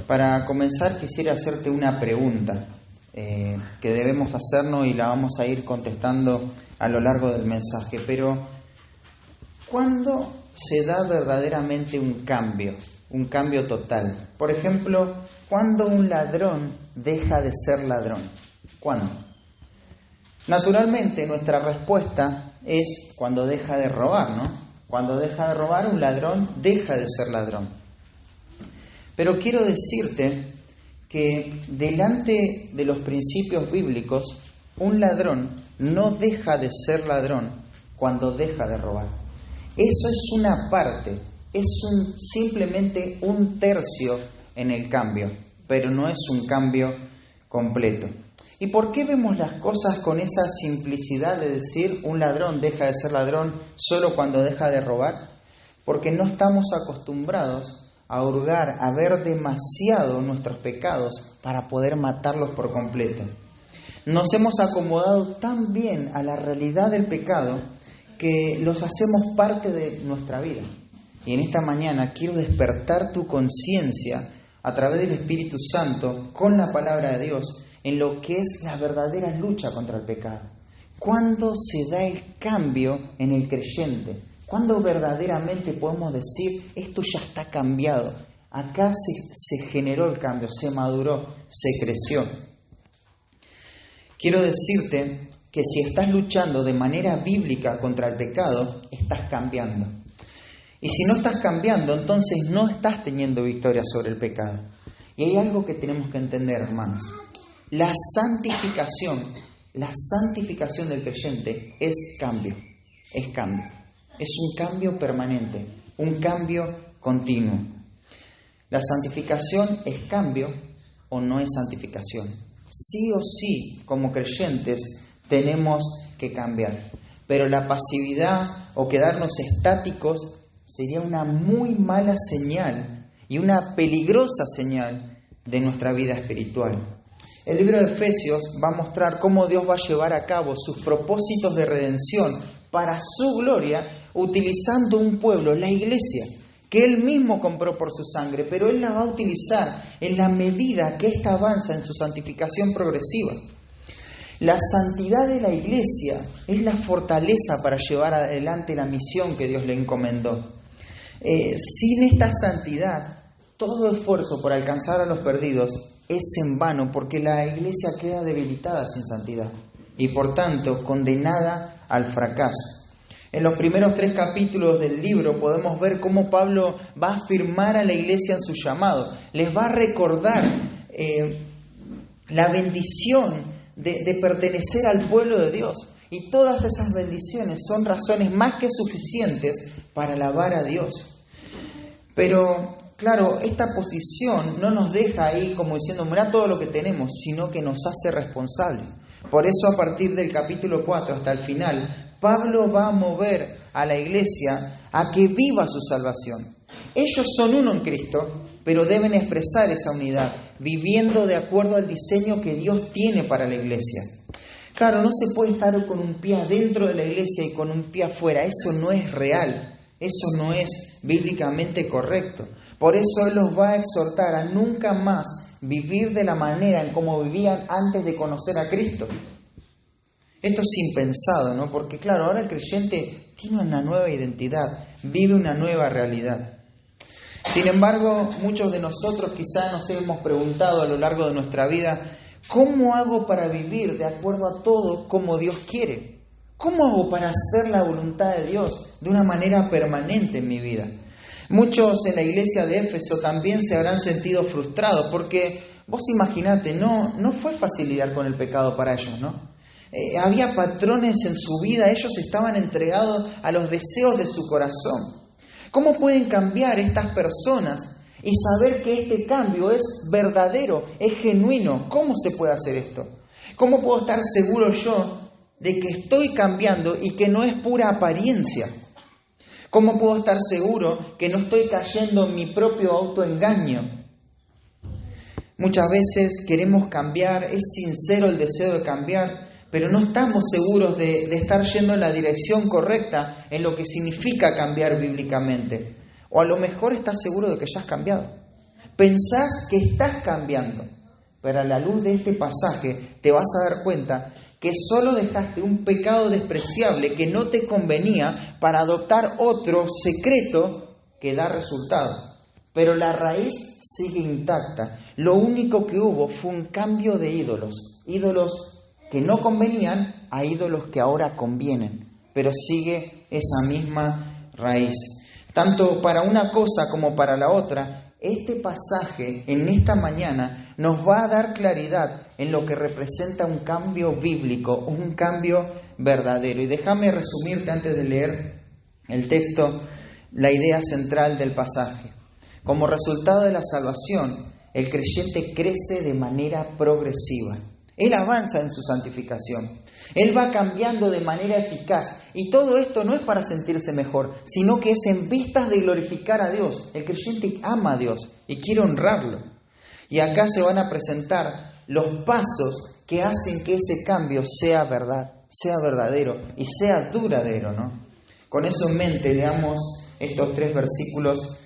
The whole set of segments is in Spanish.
Para comenzar quisiera hacerte una pregunta que debemos hacernos y la vamos a ir contestando a lo largo del mensaje. Pero, ¿cuándo se da verdaderamente un cambio total? Por ejemplo, ¿cuándo un ladrón deja de ser ladrón? ¿Cuándo? Naturalmente nuestra respuesta es cuando deja de robar, ¿no? Cuando deja de robar, un ladrón deja de ser ladrón. Pero quiero decirte que delante de los principios bíblicos, un ladrón no deja de ser ladrón cuando deja de robar. Eso es una parte, es simplemente un tercio en el cambio, pero no es un cambio completo. ¿Y por qué vemos las cosas con esa simplicidad de decir un ladrón deja de ser ladrón solo cuando deja de robar? Porque no estamos acostumbrados a hurgar, a ver demasiado nuestros pecados para poder matarlos por completo. Nos hemos acomodado tan bien a la realidad del pecado que los hacemos parte de nuestra vida. Y en esta mañana quiero despertar tu conciencia a través del Espíritu Santo con la palabra de Dios en lo que es la verdadera lucha contra el pecado. ¿Cuándo se da el cambio en el creyente? ¿Cuándo verdaderamente podemos decir, esto ya está cambiado? Acá se generó el cambio, se maduró, se creció. Quiero decirte que si estás luchando de manera bíblica contra el pecado, estás cambiando. Y si no estás cambiando, entonces no estás teniendo victoria sobre el pecado. Y hay algo que tenemos que entender, hermanos. La santificación del creyente es cambio. Es un cambio permanente, un cambio continuo. La santificación es cambio o no es santificación. Sí o sí, como creyentes, tenemos que cambiar. Pero la pasividad o quedarnos estáticos sería una muy mala señal y una peligrosa señal de nuestra vida espiritual. El libro de Efesios va a mostrar cómo Dios va a llevar a cabo sus propósitos de redención para su gloria, utilizando un pueblo, la iglesia, que Él mismo compró por su sangre, pero Él la va a utilizar en la medida que ésta avanza en su santificación progresiva. La santidad de la iglesia es la fortaleza para llevar adelante la misión que Dios le encomendó. Sin esta santidad, todo esfuerzo por alcanzar a los perdidos es en vano, porque la iglesia queda debilitada sin santidad y por tanto condenada al fracaso. En los primeros 3 capítulos del libro podemos ver cómo Pablo va a afirmar a la iglesia en su llamado. Les va a recordar la bendición de pertenecer al pueblo de Dios. Y todas esas bendiciones son razones más que suficientes para alabar a Dios. Pero claro, esta posición no nos deja ahí como diciendo, mirá todo lo que tenemos, sino que nos hace responsables. Por eso a partir del capítulo 4 hasta el final, Pablo va a mover a la iglesia a que viva su salvación. Ellos son uno en Cristo, pero deben expresar esa unidad, viviendo de acuerdo al diseño que Dios tiene para la iglesia. Claro, no se puede estar con un pie adentro de la iglesia y con un pie afuera. Eso no es real, eso no es bíblicamente correcto. Por eso Él los va a exhortar a nunca más vivir de la manera en como vivían antes de conocer a Cristo. Esto es impensado, ¿no? Porque claro, ahora el creyente tiene una nueva identidad, vive una nueva realidad. Sin embargo, muchos de nosotros quizás nos hemos preguntado a lo largo de nuestra vida, ¿cómo hago para vivir de acuerdo a todo como Dios quiere? ¿Cómo hago para hacer la voluntad de Dios de una manera permanente en mi vida? Muchos en la iglesia de Éfeso también se habrán sentido frustrados porque, vos imaginate, no fue fácil lidiar con el pecado para ellos, ¿no? Había patrones en su vida, ellos estaban entregados a los deseos de su corazón. ¿Cómo pueden cambiar estas personas y saber que este cambio es verdadero, es genuino? ¿Cómo se puede hacer esto? ¿Cómo puedo estar seguro yo de que estoy cambiando y que no es pura apariencia? ¿Cómo puedo estar seguro que no estoy cayendo en mi propio autoengaño? Muchas veces queremos cambiar, es sincero el deseo de cambiar, pero no estamos seguros de estar yendo en la dirección correcta en lo que significa cambiar bíblicamente. O a lo mejor estás seguro de que ya has cambiado, pensás que estás cambiando, pero a la luz de este pasaje te vas a dar cuenta que solo dejaste un pecado despreciable que no te convenía para adoptar otro secreto que da resultado. Pero la raíz sigue intacta. Lo único que hubo fue un cambio de ídolos. Ídolos que no convenían a ídolos que ahora convienen. Pero sigue esa misma raíz. Tanto para una cosa como para la otra, este pasaje en esta mañana nos va a dar claridad en lo que representa un cambio bíblico, un cambio verdadero. Y déjame resumirte antes de leer el texto, la idea central del pasaje. Como resultado de la salvación, el creyente crece de manera progresiva. Él avanza en su santificación. Él va cambiando de manera eficaz. Y todo esto no es para sentirse mejor, sino que es en vistas de glorificar a Dios. El creyente ama a Dios y quiere honrarlo. Y acá se van a presentar los pasos que hacen que ese cambio sea verdad, sea verdadero y sea duradero, ¿no? Con eso en mente, leamos estos 3 versículos.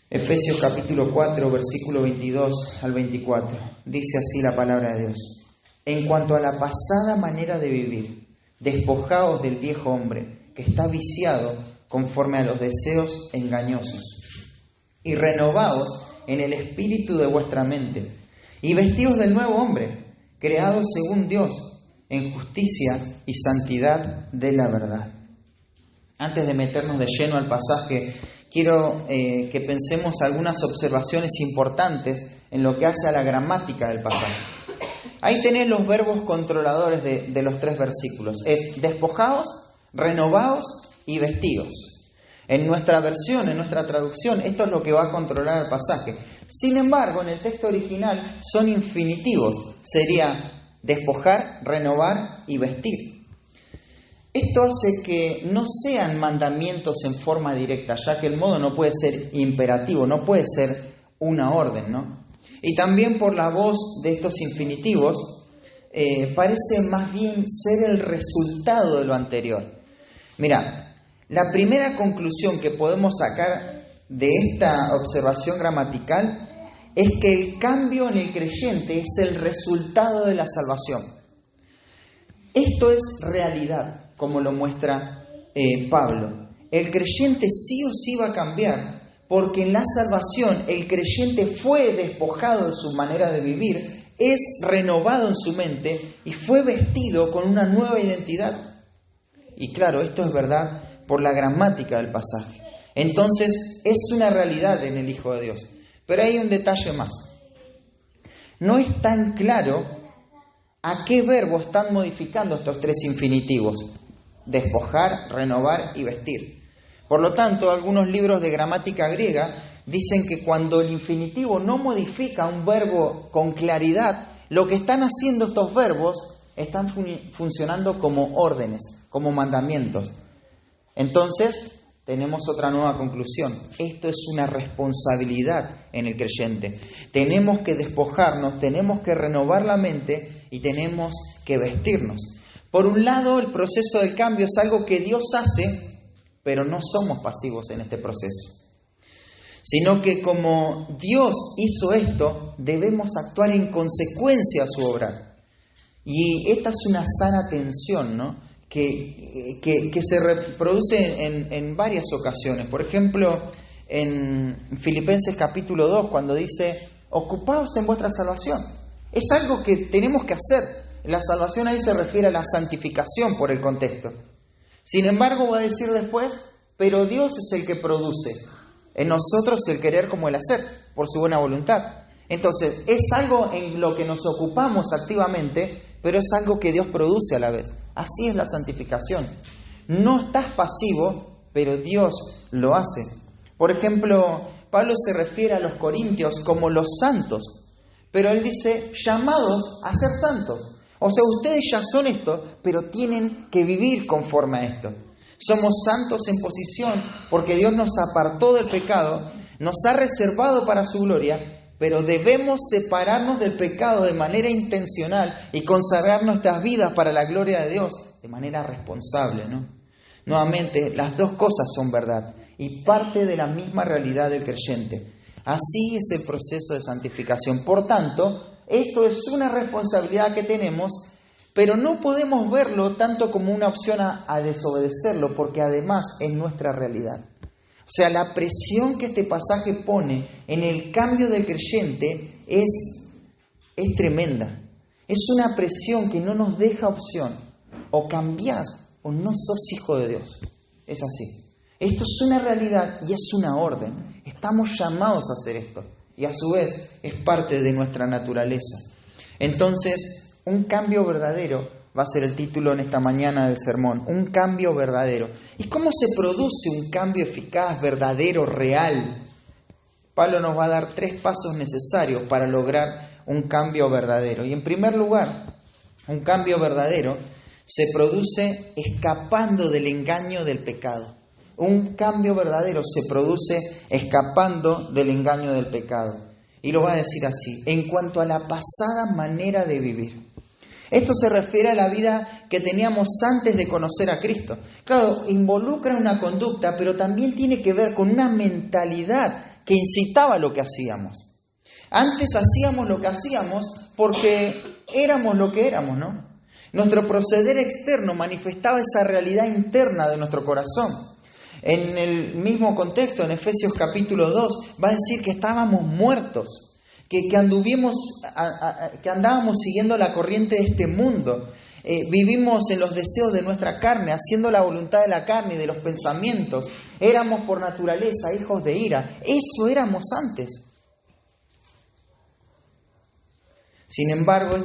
Efesios capítulo 4, versículo 22 al 24. Dice así la palabra de Dios. En cuanto a la pasada manera de vivir, despojaos del viejo hombre, que está viciado conforme a los deseos engañosos, y renovaos en el espíritu de vuestra mente, y vestidos del nuevo hombre, creado según Dios, en justicia y santidad de la verdad. Antes de meternos de lleno al pasaje, quiero que pensemos algunas observaciones importantes en lo que hace a la gramática del pasaje. Ahí tenés los verbos controladores de los 3 versículos. Es despojaos, renovaos y vestidos. En nuestra versión, en nuestra traducción, esto es lo que va a controlar el pasaje. Sin embargo, en el texto original son infinitivos. Sería despojar, renovar y vestir. Esto hace que no sean mandamientos en forma directa, ya que el modo no puede ser imperativo, no puede ser una orden, ¿no? Y también por la voz de estos infinitivos, parece más bien ser el resultado de lo anterior. Mira, la primera conclusión que podemos sacar de esta observación gramatical es que el cambio en el creyente es el resultado de la salvación. Esto es realidad, como lo muestra Pablo. El creyente sí o sí va a cambiar, porque en la salvación el creyente fue despojado de su manera de vivir, es renovado en su mente y fue vestido con una nueva identidad. Y claro, esto es verdad por la gramática del pasaje. Entonces, es una realidad en el Hijo de Dios. Pero hay un detalle más. No es tan claro a qué verbo están modificando estos 3 infinitivos: despojar, renovar y vestir. Por lo tanto, algunos libros de gramática griega dicen que cuando el infinitivo no modifica un verbo con claridad, lo que están haciendo estos verbos están funcionando como órdenes, como mandamientos. Entonces, tenemos otra nueva conclusión. Esto es una responsabilidad en el creyente. Tenemos que despojarnos, tenemos que renovar la mente y tenemos que vestirnos. Por un lado, el proceso del cambio es algo que Dios hace, pero no somos pasivos en este proceso. Sino que como Dios hizo esto, debemos actuar en consecuencia a su obra. Y esta es una sana tensión, ¿no? que se reproduce en varias ocasiones. Por ejemplo, en Filipenses capítulo 2, cuando dice, ocupaos en vuestra salvación. Es algo que tenemos que hacer. La salvación ahí se refiere a la santificación por el contexto. Sin embargo, va a decir después, pero Dios es el que produce en nosotros el querer como el hacer, por su buena voluntad. Entonces, es algo en lo que nos ocupamos activamente, pero es algo que Dios produce a la vez. Así es la santificación. No estás pasivo, pero Dios lo hace. Por ejemplo, Pablo se refiere a los corintios como los santos, pero él dice, llamados a ser santos. O sea, ustedes ya son esto, pero tienen que vivir conforme a esto. Somos santos en posición porque Dios nos apartó del pecado, nos ha reservado para su gloria, pero debemos separarnos del pecado de manera intencional y consagrar nuestras vidas para la gloria de Dios de manera responsable, ¿no? Nuevamente, las dos cosas son verdad y parte de la misma realidad del creyente. Así es el proceso de santificación. Por tanto, esto es una responsabilidad que tenemos, pero no podemos verlo tanto como una opción a desobedecerlo, porque además es nuestra realidad. O sea, la presión que este pasaje pone en el cambio del creyente es tremenda. Es una presión que no nos deja opción. O cambiás o no sos hijo de Dios. Es así. Esto es una realidad y es una orden. Estamos llamados a hacer esto. Y a su vez es parte de nuestra naturaleza. Entonces, un cambio verdadero va a ser el título en esta mañana del sermón. Un cambio verdadero. ¿Y cómo se produce un cambio eficaz, verdadero, real? Pablo nos va a dar 3 pasos necesarios para lograr un cambio verdadero. Y en primer lugar, un cambio verdadero se produce escapando del engaño del pecado. Un cambio verdadero se produce escapando del engaño del pecado. Y lo va a decir así: en cuanto a la pasada manera de vivir. Esto se refiere a la vida que teníamos antes de conocer a Cristo. Claro, involucra una conducta, pero también tiene que ver con una mentalidad que incitaba lo que hacíamos. Antes hacíamos lo que hacíamos porque éramos lo que éramos, ¿no? Nuestro proceder externo manifestaba esa realidad interna de nuestro corazón. En el mismo contexto, en Efesios capítulo 2, va a decir que estábamos muertos. Que andábamos siguiendo la corriente de este mundo. Vivimos en los deseos de nuestra carne, haciendo la voluntad de la carne y de los pensamientos. Éramos por naturaleza hijos de ira. Eso éramos antes. Sin embargo,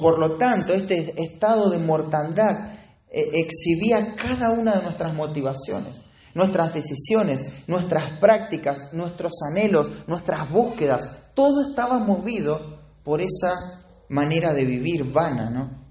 por lo tanto, este estado de mortandad exhibía cada una de nuestras motivaciones. Nuestras decisiones, nuestras prácticas, nuestros anhelos, nuestras búsquedas, todo estaba movido por esa manera de vivir vana, ¿no?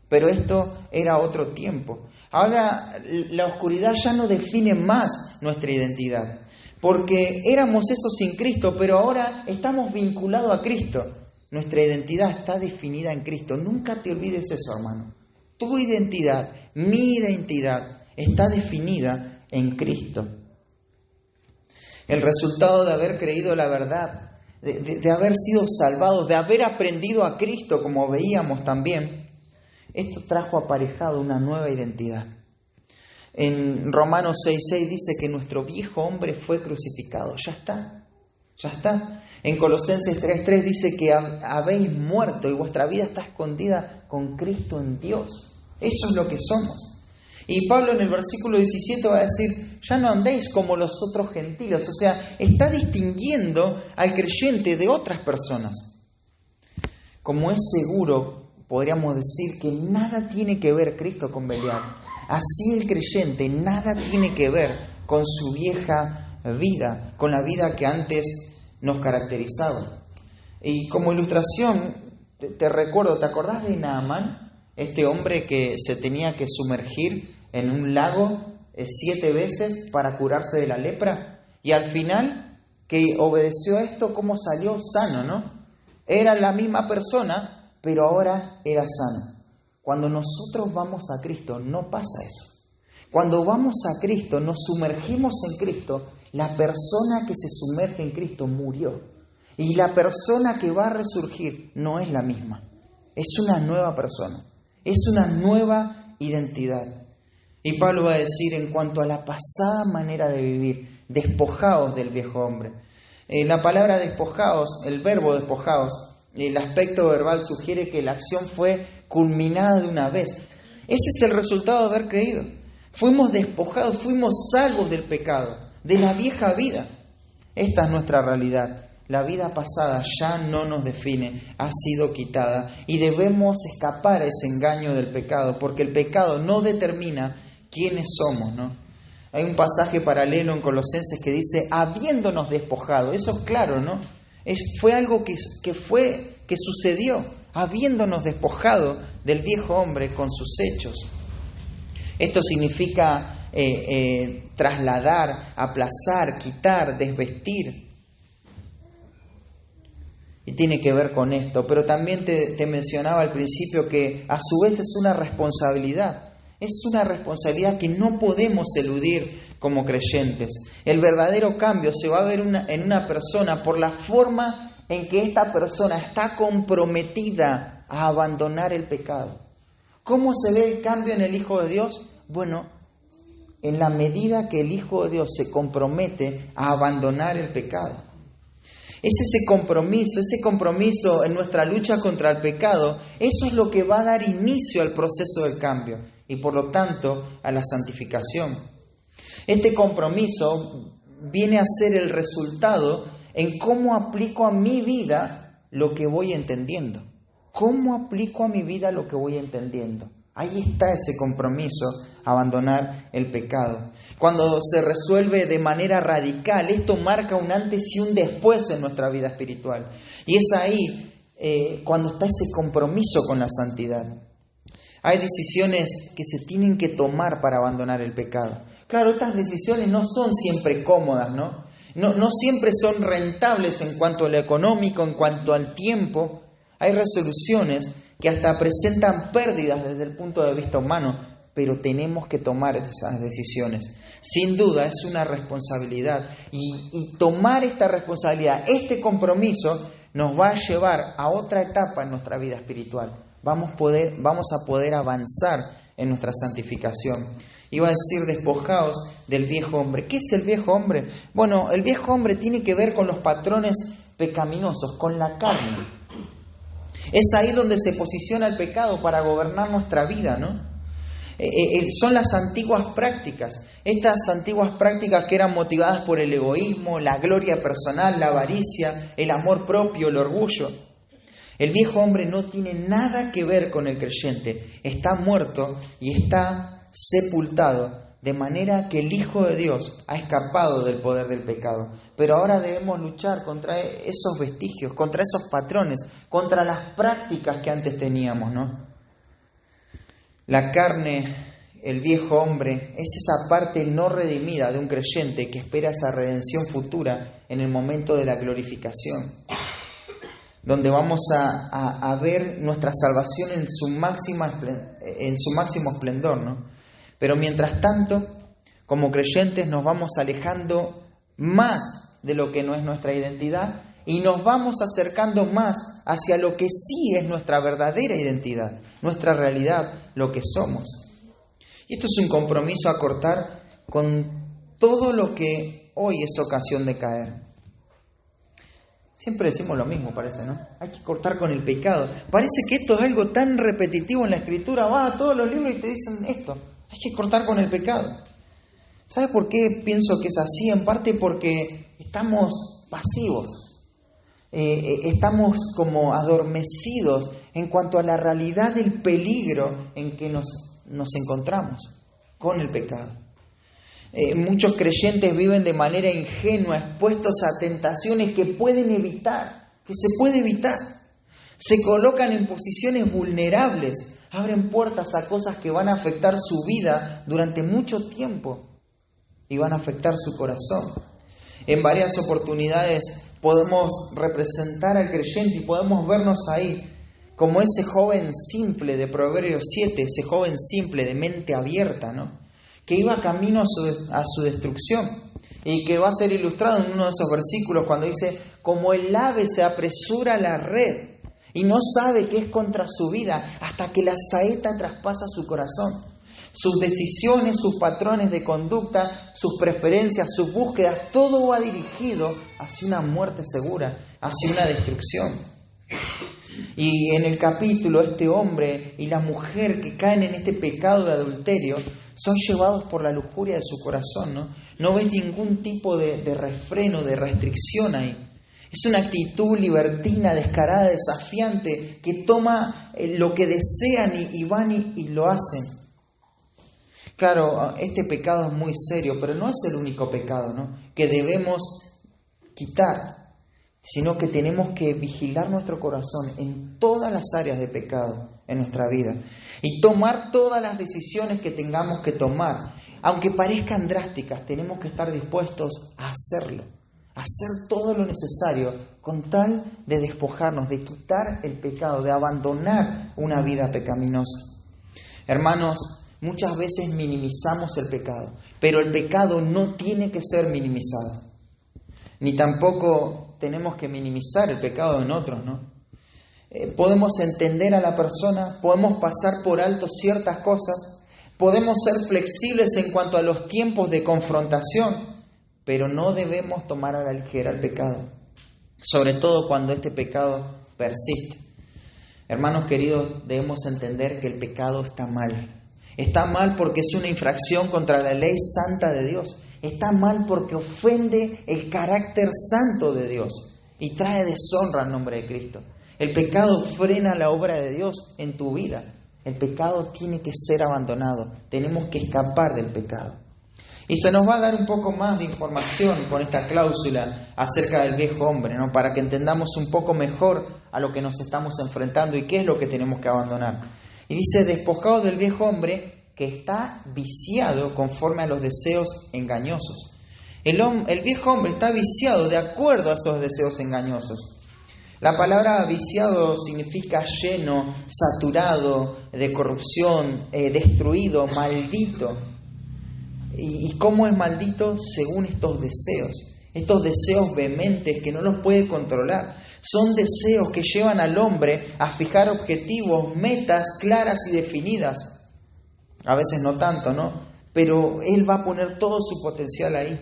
Pero esto era otro tiempo. Ahora la oscuridad ya no define más nuestra identidad, porque éramos eso sin Cristo, pero ahora estamos vinculados a Cristo. Nuestra identidad está definida en Cristo. Nunca te olvides eso, hermano. Tu identidad, mi identidad, está definida en Cristo. El resultado de haber creído la verdad, de haber sido salvados, de haber aprendido a Cristo, como veíamos también, esto trajo aparejado una nueva identidad. En Romanos 6:6 dice que nuestro viejo hombre fue crucificado. Ya está. En Colosenses 3:3 dice que habéis muerto y vuestra vida está escondida con Cristo en Dios. Eso es lo que somos. Y Pablo en el versículo 17 va a decir: ya no andéis como los otros gentiles. O sea, está distinguiendo al creyente de otras personas. Como es seguro, podríamos decir que nada tiene que ver Cristo con Belial. Así el creyente nada tiene que ver con su vieja vida, con la vida que antes nos caracterizaba. Y como ilustración, te recuerdo, ¿te acordás de Naamán? Este hombre que se tenía que sumergir en un lago 7 veces para curarse de la lepra. Y al final, que obedeció a esto, ¿cómo salió? Sano, ¿no? Era la misma persona, pero ahora era sano. Cuando nosotros vamos a Cristo, no pasa eso. Cuando vamos a Cristo, nos sumergimos en Cristo, la persona que se sumerge en Cristo murió. Y la persona que va a resurgir no es la misma. Es una nueva persona. Es una nueva identidad. Y Pablo va a decir, en cuanto a la pasada manera de vivir, despojaos del viejo hombre. La palabra despojaos, el verbo despojaos, el aspecto verbal sugiere que la acción fue culminada de una vez. Ese es el resultado de haber creído. Fuimos despojados, fuimos salvos del pecado, de la vieja vida. Esta es nuestra realidad. La vida pasada ya no nos define, ha sido quitada y debemos escapar a ese engaño del pecado, porque el pecado no determina quiénes somos, ¿no? Hay un pasaje paralelo en Colosenses que dice, habiéndonos despojado. Eso es claro, ¿no? Fue algo que sucedió, habiéndonos despojado del viejo hombre con sus hechos. Esto significa trasladar, aplazar, quitar, desvestir. Y tiene que ver con esto. Pero también te mencionaba al principio que a su vez es una responsabilidad. Es una responsabilidad que no podemos eludir como creyentes. El verdadero cambio se va a ver en una persona por la forma en que esta persona está comprometida a abandonar el pecado. ¿Cómo se ve el cambio en el Hijo de Dios? Bueno, en la medida que el Hijo de Dios se compromete a abandonar el pecado. Es ese compromiso en nuestra lucha contra el pecado, eso es lo que va a dar inicio al proceso del cambio y por lo tanto a la santificación. Este compromiso viene a ser el resultado en cómo aplico a mi vida lo que voy entendiendo. ¿Cómo aplico a mi vida lo que voy entendiendo? Ahí está ese compromiso, abandonar el pecado. Cuando se resuelve de manera radical, esto marca un antes y un después en nuestra vida espiritual. Y es ahí cuando está ese compromiso con la santidad. Hay decisiones que se tienen que tomar para abandonar el pecado. Claro, estas decisiones no son siempre cómodas, ¿no? No siempre son rentables en cuanto a lo económico, en cuanto al tiempo. Hay resoluciones que hasta presentan pérdidas desde el punto de vista humano, pero tenemos que tomar esas decisiones. Sin duda es una responsabilidad y tomar esta responsabilidad, este compromiso, nos va a llevar a otra etapa en nuestra vida espiritual. Vamos a poder avanzar en nuestra santificación. Iba a decir, despojaos del viejo hombre. ¿Qué es el viejo hombre? Bueno, el viejo hombre tiene que ver con los patrones pecaminosos, con la carne. Es ahí donde se posiciona el pecado para gobernar nuestra vida, ¿no? Son las antiguas prácticas. Estas antiguas prácticas que eran motivadas por el egoísmo, la gloria personal, la avaricia, el amor propio, el orgullo. El viejo hombre no tiene nada que ver con el creyente. Está muerto y está sepultado, de manera que el Hijo de Dios ha escapado del poder del pecado. Pero ahora debemos luchar contra esos vestigios, contra esos patrones, contra las prácticas que antes teníamos, ¿no? La carne, el viejo hombre, es esa parte no redimida de un creyente que espera esa redención futura en el momento de la glorificación, donde vamos a ver nuestra salvación en su máximo esplendor, ¿no? Pero mientras tanto, como creyentes nos vamos alejando más de lo que no es nuestra identidad y nos vamos acercando más hacia lo que sí es nuestra verdadera identidad, nuestra realidad, lo que somos. Y esto es un compromiso a cortar con todo lo que hoy es ocasión de caer. Siempre decimos lo mismo, parece, ¿no? Hay que cortar con el pecado. Parece que esto es algo tan repetitivo en la Escritura. Vas a todos los libros y te dicen esto. Hay que cortar con el pecado. ¿Sabes por qué pienso que es así? En parte porque estamos pasivos. Estamos como adormecidos en cuanto a la realidad del peligro en que nos encontramos con el pecado. Muchos creyentes viven de manera ingenua, expuestos a tentaciones que pueden evitar, que se puede evitar. Se colocan en posiciones vulnerables, abren puertas a cosas que van a afectar su vida durante mucho tiempo y van a afectar su corazón. En varias oportunidades podemos representar al creyente y podemos vernos ahí como ese joven simple de Proverbios 7, ese joven simple de mente abierta, ¿no? Que iba camino a su destrucción y que va a ser ilustrado en uno de esos versículos cuando dice: como el ave se apresura a la red y no sabe qué es contra su vida hasta que la saeta traspasa su corazón. Sus decisiones, sus patrones de conducta, sus preferencias, sus búsquedas, todo va dirigido hacia una muerte segura, hacia una destrucción. Y en el capítulo, este hombre y la mujer que caen en este pecado de adulterio son llevados por la lujuria de su corazón, ¿no? No ves ningún tipo de refreno, de restricción ahí. Es una actitud libertina, descarada, desafiante, que toma lo que desean y van y lo hacen. Claro, este pecado es muy serio, pero no es el único pecado, ¿no?, que debemos quitar, sino que tenemos que vigilar nuestro corazón en todas las áreas de pecado en nuestra vida y tomar todas las decisiones que tengamos que tomar. Aunque parezcan drásticas, tenemos que estar dispuestos a hacerlo, a hacer todo lo necesario con tal de despojarnos, de quitar el pecado, de abandonar una vida pecaminosa. Hermanos, Muchas veces minimizamos el pecado, pero el pecado no tiene que ser minimizado. Ni tampoco tenemos que minimizar el pecado en otros, ¿no? Podemos entender a la persona, podemos pasar por alto ciertas cosas, podemos ser flexibles en cuanto a los tiempos de confrontación, pero no debemos tomar a la ligera el pecado, sobre todo cuando este pecado persiste. Hermanos queridos, debemos entender que el pecado está mal. Está mal porque es una infracción contra la ley santa de Dios. Está mal porque ofende el carácter santo de Dios y trae deshonra al nombre de Cristo. El pecado frena la obra de Dios en tu vida. El pecado tiene que ser abandonado. Tenemos que escapar del pecado. Y se nos va a dar un poco más de información con esta cláusula acerca del viejo hombre, ¿no? Para que entendamos un poco mejor a lo que nos estamos enfrentando y qué es lo que tenemos que abandonar. Y dice, despojado del viejo hombre que está viciado conforme a los deseos engañosos. El viejo hombre está viciado de acuerdo a esos deseos engañosos. La palabra viciado significa lleno, saturado de corrupción, destruido, maldito. ¿Y cómo es maldito? Según estos deseos vehementes que no los puede controlar. Son deseos que llevan al hombre a fijar objetivos, metas claras y definidas. A veces no tanto, ¿no? Pero él va a poner todo su potencial ahí.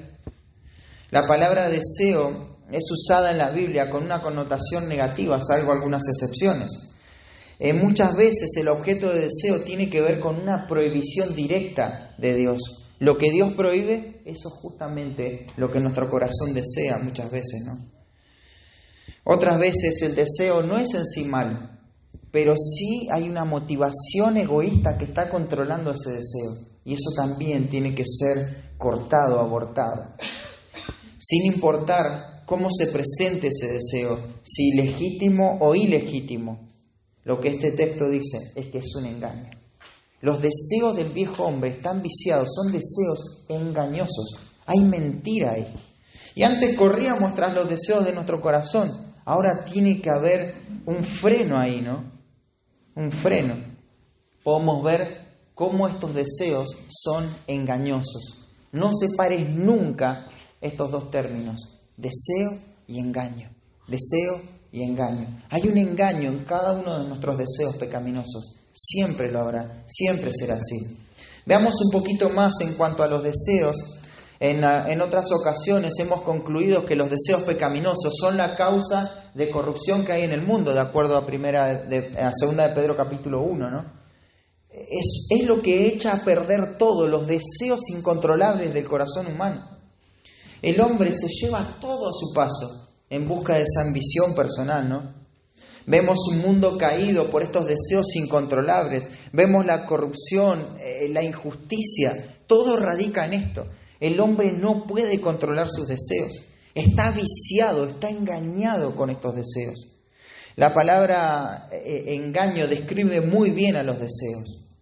La palabra deseo es usada en la Biblia con una connotación negativa, salvo algunas excepciones. Muchas veces el objeto de deseo tiene que ver con una prohibición directa de Dios. Lo que Dios prohíbe, eso es justamente lo que nuestro corazón desea muchas veces, ¿no? Otras veces el deseo no es en sí malo, pero sí hay una motivación egoísta que está controlando ese deseo. Y eso también tiene que ser cortado, abortado. Sin importar cómo se presente ese deseo, si legítimo o ilegítimo. Lo que este texto dice es que es un engaño. Los deseos del viejo hombre están viciados, son deseos engañosos. Hay mentira ahí. Y antes corríamos tras los deseos de nuestro corazón. Ahora tiene que haber un freno ahí, ¿no? Un freno. Podemos ver cómo estos deseos son engañosos. No separes nunca estos dos términos. Deseo y engaño. Deseo y engaño. Hay un engaño en cada uno de nuestros deseos pecaminosos. Siempre lo habrá, siempre será así. Veamos un poquito más en cuanto a los deseos. En otras ocasiones hemos concluido que los deseos pecaminosos son la causa de corrupción que hay en el mundo, de acuerdo a 2 de Pedro capítulo 1, ¿no? Es lo que echa a perder todo, los deseos incontrolables del corazón humano. El hombre se lleva todo a su paso en busca de esa ambición personal, ¿no? Vemos un mundo caído por estos deseos incontrolables. Vemos la corrupción, la injusticia. Todo radica en esto. El hombre no puede controlar sus deseos. Está viciado, está engañado con estos deseos. La palabra engaño describe muy bien a los deseos.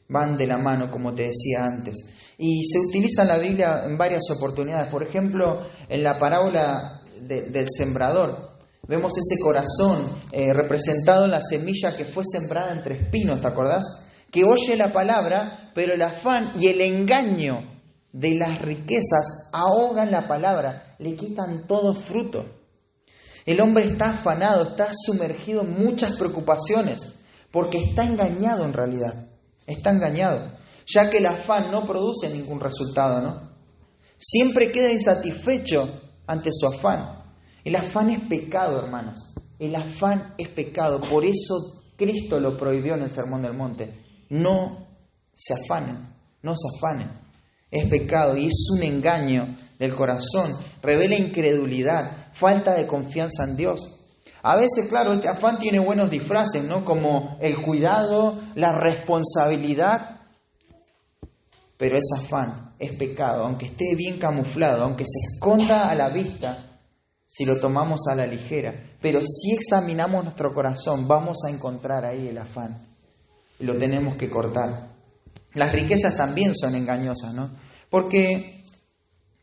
Van de la mano, como te decía antes. Y se utiliza en la Biblia en varias oportunidades. Por ejemplo, en la parábola del sembrador, vemos ese corazón representado en la semilla que fue sembrada entre espinos, ¿te acordás? Que oye la palabra, pero el afán y el engaño de las riquezas ahogan la palabra, le quitan todo fruto. El hombre está afanado, está sumergido en muchas preocupaciones, porque está engañado en realidad, está engañado. Ya que el afán no produce ningún resultado, ¿no? Siempre queda insatisfecho ante su afán. El afán es pecado, hermanos. El afán es pecado. Por eso Cristo lo prohibió en el Sermón del Monte. No se afanen, no se afanen. Es pecado y es un engaño del corazón. Revela incredulidad, falta de confianza en Dios. A veces, claro, este afán tiene buenos disfraces, ¿no? Como el cuidado, la responsabilidad. Pero es afán, es pecado, aunque esté bien camuflado, aunque se esconda a la vista, si lo tomamos a la ligera. Pero si examinamos nuestro corazón, vamos a encontrar ahí el afán. Y lo tenemos que cortar. Las riquezas también son engañosas, ¿no? Porque,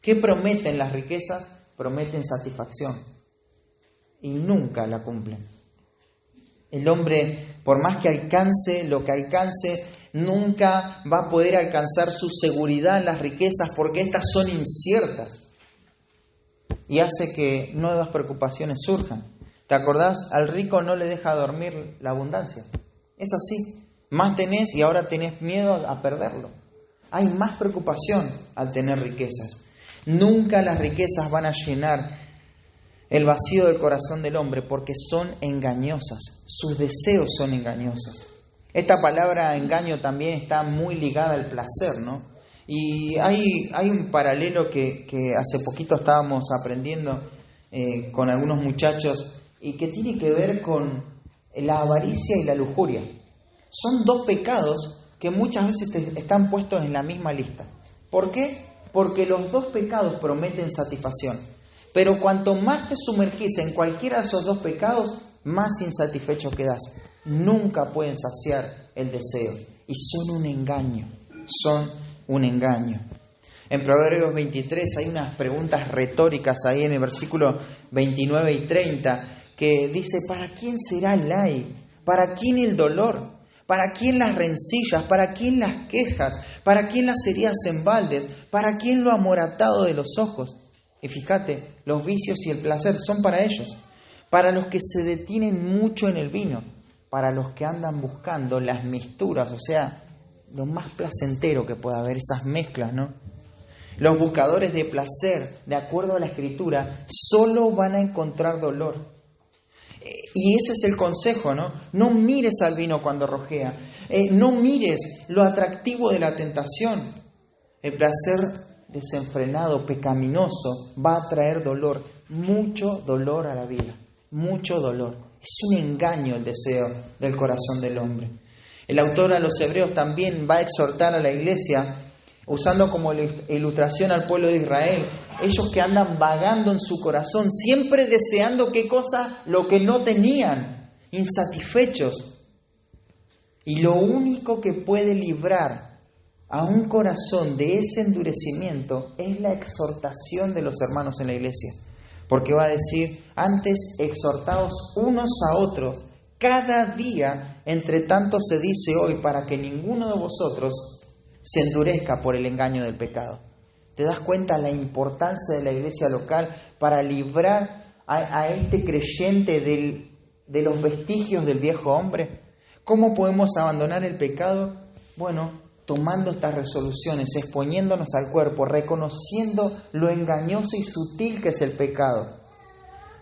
¿qué prometen las riquezas? Prometen satisfacción. Y nunca la cumplen. El hombre, por más que alcance lo que alcance, nunca va a poder alcanzar su seguridad en las riquezas porque estas son inciertas. Y hace que nuevas preocupaciones surjan. ¿Te acordás? Al rico no le deja dormir la abundancia. Es así. Más tenés y ahora tenés miedo a perderlo. Hay más preocupación al tener riquezas. Nunca las riquezas van a llenar el vacío del corazón del hombre porque son engañosas. Sus deseos son engañosos. Esta palabra engaño también está muy ligada al placer, ¿no? Y hay un paralelo que hace poquito estábamos aprendiendo con algunos muchachos y que tiene que ver con la avaricia y la lujuria. Son dos pecados que muchas veces están puestos en la misma lista. ¿Por qué? Porque los dos pecados prometen satisfacción. Pero cuanto más te sumergís en cualquiera de esos dos pecados, más insatisfecho quedás. Nunca pueden saciar el deseo. Y son un engaño. Son un engaño. En Proverbios 23 hay unas preguntas retóricas ahí en el versículo 29 y 30 que dice: ¿para quién será el ay? ¿Para quién el dolor? ¿Para quién las rencillas? ¿Para quién las quejas? ¿Para quién las heridas en baldes? ¿Para quién lo amoratado de los ojos? Y fíjate, los vicios y el placer son para ellos. Para los que se detienen mucho en el vino. Para los que andan buscando las mixturas, o sea, lo más placentero que pueda haber, esas mezclas, ¿no? Los buscadores de placer, de acuerdo a la Escritura, solo van a encontrar dolor. Y ese es el consejo, ¿no? No mires al vino cuando rojea. No mires lo atractivo de la tentación. El placer desenfrenado, pecaminoso, va a traer dolor. Mucho dolor a la vida. Mucho dolor. Es un engaño el deseo del corazón del hombre. El autor a los Hebreos también va a exhortar a la iglesia, usando como ilustración al pueblo de Israel, ellos que andan vagando en su corazón, siempre deseando ¿qué cosa? Lo que no tenían, insatisfechos. Y lo único que puede librar a un corazón de ese endurecimiento es la exhortación de los hermanos en la iglesia. Porque va a decir, antes exhortaos unos a otros, cada día, entre tanto se dice hoy, para que ninguno de vosotros se endurezca por el engaño del pecado. ¿Te das cuenta la importancia de la iglesia local para librar a este creyente de los vestigios del viejo hombre? ¿Cómo podemos abandonar el pecado? Bueno, tomando estas resoluciones, exponiéndonos al cuerpo, reconociendo lo engañoso y sutil que es el pecado.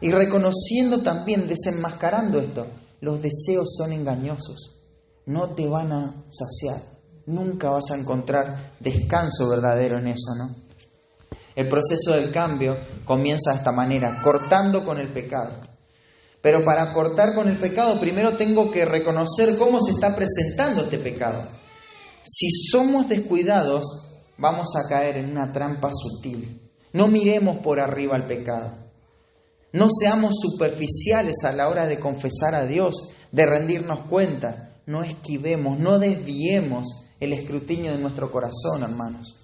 Y reconociendo también, desenmascarando esto, los deseos son engañosos, no te van a saciar, nunca vas a encontrar descanso verdadero en eso, ¿no? El proceso del cambio comienza de esta manera, cortando con el pecado. Pero para cortar con el pecado, primero tengo que reconocer cómo se está presentando este pecado. Si somos descuidados, vamos a caer en una trampa sutil. No miremos por arriba el pecado. No seamos superficiales a la hora de confesar a Dios, de rendirnos cuenta. No esquivemos, no desviemos el escrutinio de nuestro corazón, hermanos.